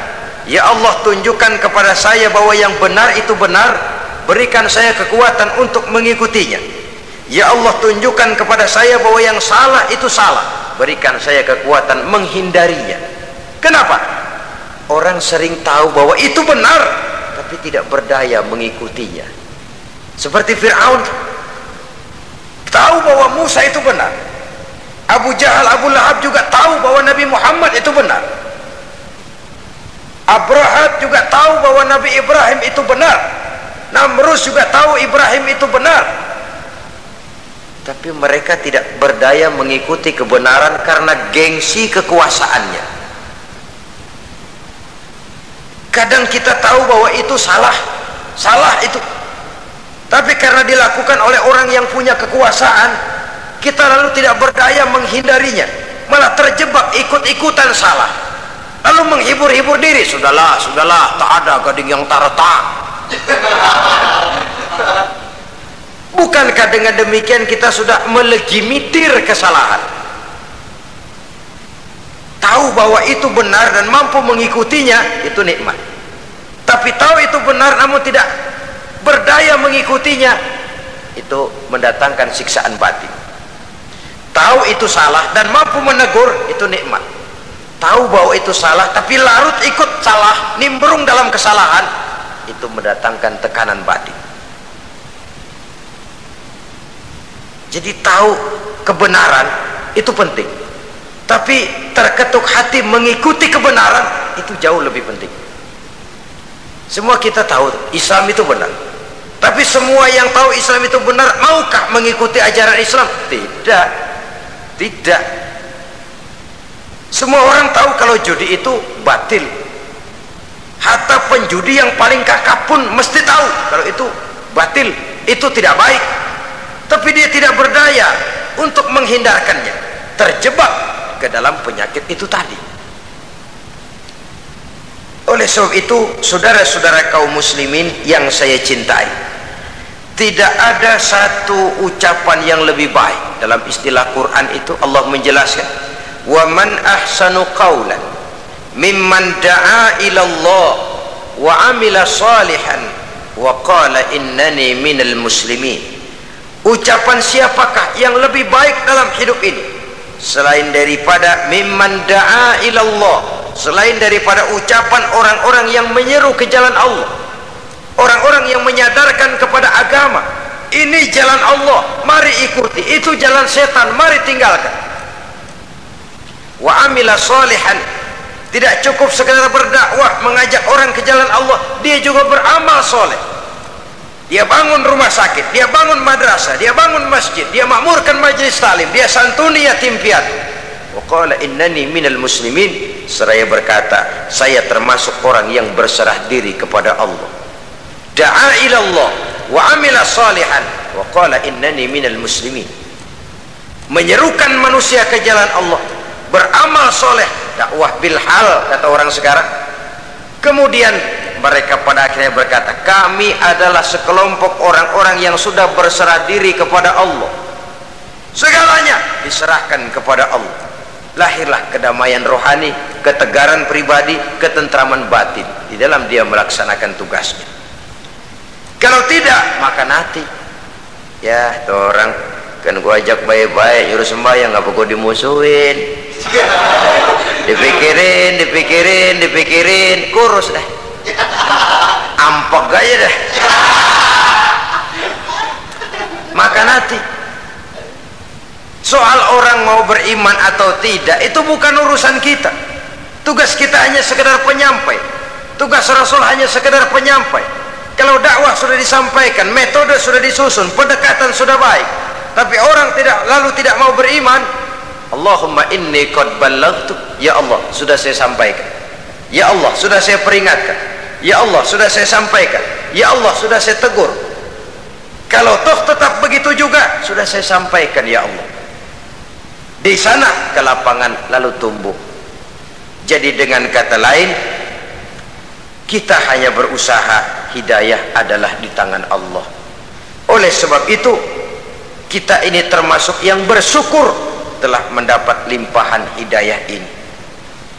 Ya Allah, tunjukkan kepada saya bahwa yang benar itu benar, berikan saya kekuatan untuk mengikutinya. Ya Allah, tunjukkan kepada saya bahwa yang salah itu salah, berikan saya kekuatan menghindarinya. Kenapa? Orang sering tahu bahwa itu benar tapi tidak berdaya mengikutinya. Seperti Fir'aun tahu bahwa Musa itu benar, Abu Jahal, Abu Lahab juga tahu bahwa Nabi Muhammad itu benar, Abrahat juga tahu bahwa Nabi Ibrahim itu benar, Namrus juga tahu Ibrahim itu benar, tapi mereka tidak berdaya mengikuti kebenaran karena gengsi kekuasaannya. Kadang kita tahu bahwa itu salah itu, tapi karena dilakukan oleh orang yang punya kekuasaan, kita lalu tidak berdaya menghindarinya, malah terjebak ikut-ikutan salah, lalu menghibur-hibur diri. Sudahlah, tak ada gading yang taretak. Bukankah dengan demikian kita sudah melegimitir kesalahan? Tahu bahwa itu benar dan mampu mengikutinya, itu nikmat. Tapi tahu itu benar namun tidak berdaya mengikutinya, itu mendatangkan siksaan batin. Tahu itu salah dan mampu menegur, itu nikmat. Tahu bahwa itu salah tapi larut ikut salah, nimbrung dalam kesalahan, itu mendatangkan tekanan batin. Jadi tahu kebenaran itu penting, tapi terketuk hati mengikuti kebenaran itu jauh lebih penting. Semua kita tahu Islam itu benar, tapi semua yang tahu Islam itu benar maukah mengikuti ajaran Islam? Tidak. Semua orang tahu kalau judi itu batil. Hatta penjudi yang paling kakap pun mesti tahu kalau itu batil, itu tidak baik, tapi dia tidak berdaya untuk menghindarkannya, terjebak ke dalam penyakit itu tadi. Oleh sebab itu, saudara-saudara kaum muslimin yang saya cintai, tidak ada satu ucapan yang lebih baik. Dalam istilah Quran itu Allah menjelaskan, wa man ahsanu qawlan mimman da'a ila Allah wa amila salihan wa qala innani minal muslimin. Ucapan siapakah yang lebih baik dalam hidup ini selain daripada mimman da'a ila Allah, selain daripada ucapan orang-orang yang menyeru ke jalan Allah, orang-orang yang menyadarkan kepada agama, ini jalan Allah, mari ikuti, itu jalan setan, mari tinggalkan. Wa amila salihan, tidak cukup sekedar berdakwah mengajak orang ke jalan Allah, dia juga beramal soleh. dia bangun rumah sakit, dia bangun madrasah, dia bangun masjid, dia makmurkan majelis talim, dia santuni yatim piatu. Wa qala innani minal muslimin, seraya berkata, saya termasuk orang yang berserah diri kepada Allah. Da'a ila Allah wa amila salihan wa qala innani minal muslimin. Menyerukan manusia ke jalan Allah, beramal soleh, dakwah bil hal kata orang sekarang. Kemudian mereka pada akhirnya berkata, kami adalah sekelompok orang-orang yang sudah berserah diri kepada Allah, segalanya diserahkan kepada Allah. Lahirlah kedamaian rohani, ketegaran pribadi, ketentraman batin di dalam dia melaksanakan tugasnya. Kalau tidak, maka nanti ya tuh orang kan gua ajak baik-baik nyuruh sembahyang, apa gua dimusuhin, dipikirin, kurus dah, ampok aja dah. Maka nanti soal orang mau beriman atau tidak itu bukan urusan kita. Tugas kita hanya sekedar penyampai, tugas Rasul hanya sekedar penyampai. Kalau dakwah sudah disampaikan, metode sudah disusun, pendekatan sudah baik, tapi orang tidak mau beriman, Allahumma inni qad ballaghtu, ya Allah sudah saya sampaikan, ya Allah sudah saya peringatkan, ya Allah sudah saya sampaikan, ya Allah sudah saya tegur. Kalau toh tetap begitu juga, sudah saya sampaikan ya Allah. Di sana ke lapangan lalu tumbuh. Jadi dengan kata lain, kita hanya berusaha, hidayah adalah di tangan Allah. Oleh sebab itu, kita ini termasuk yang bersyukur telah mendapat limpahan hidayah ini.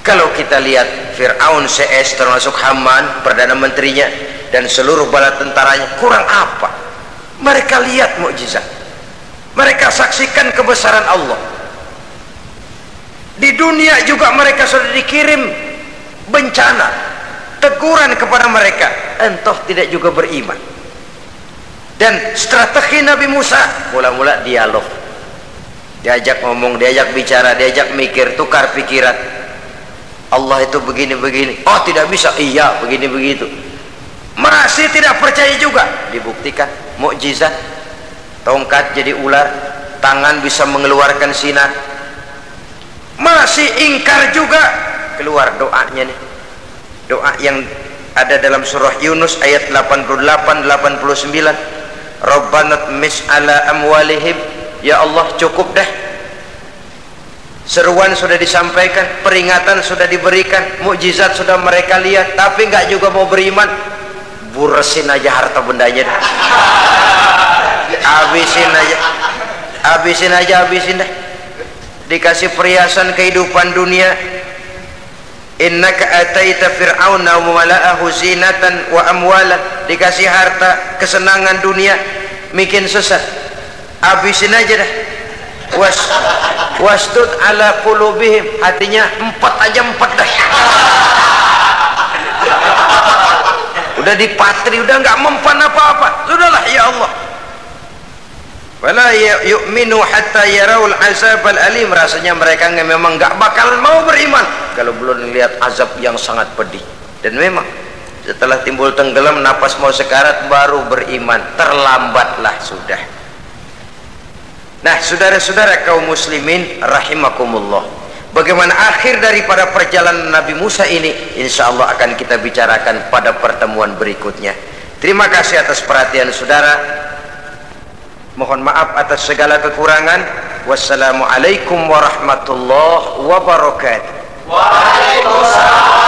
Kalau kita lihat Fir'aun CS termasuk Haman, Perdana Menterinya, dan seluruh bala tentaranya, kurang apa? Mereka lihat mukjizat, mereka saksikan kebesaran Allah. Di dunia juga mereka sudah dikirim bencana, teguran kepada mereka, entah tidak juga beriman. Dan strategi Nabi Musa mula-mula dialog, diajak ngomong, diajak bicara, diajak mikir, tukar pikiran. Allah itu begini-begini, oh tidak bisa, iya begini begitu. Masih tidak percaya juga, dibuktikan mukjizat, tongkat jadi ular, tangan bisa mengeluarkan sinar. Masih ingkar juga, keluar doanya nih, doa yang ada dalam surah Yunus ayat 88-89, Rabbana tmis ala amwalihim, ya Allah cukup dah. Seruan sudah disampaikan, peringatan sudah diberikan, mukjizat sudah mereka lihat, tapi nggak juga mau beriman. Buresin aja harta bendanya dah. Habisin dah. Dikasih perhiasan kehidupan dunia, innaka ataita fir'auna wa mala'ahu zinatan wa amwalan, dikasih harta, kesenangan dunia, bikin sesat. Habisin aja dah. Wastud ala qulubihim, hatinya empat dah. Udah dipatri, udah nggak mempan apa-apa, sudahlah ya Allah. Wala yu'minu hatta yarawul azabal alim, rasanya mereka memang nggak bakalan mau beriman kalau belum melihat azab yang sangat pedih. Dan memang setelah timbul tenggelam, napas mau sekarat, baru beriman, terlambatlah sudah. Nah saudara-saudara kaum muslimin rahimakumullah, bagaimana akhir daripada perjalanan Nabi Musa ini, insya Allah akan kita bicarakan pada pertemuan berikutnya. Terima kasih atas perhatian saudara. Mohon maaf atas segala kekurangan. Wassalamualaikum warahmatullahi wabarakatuh. Waalaikumsalam.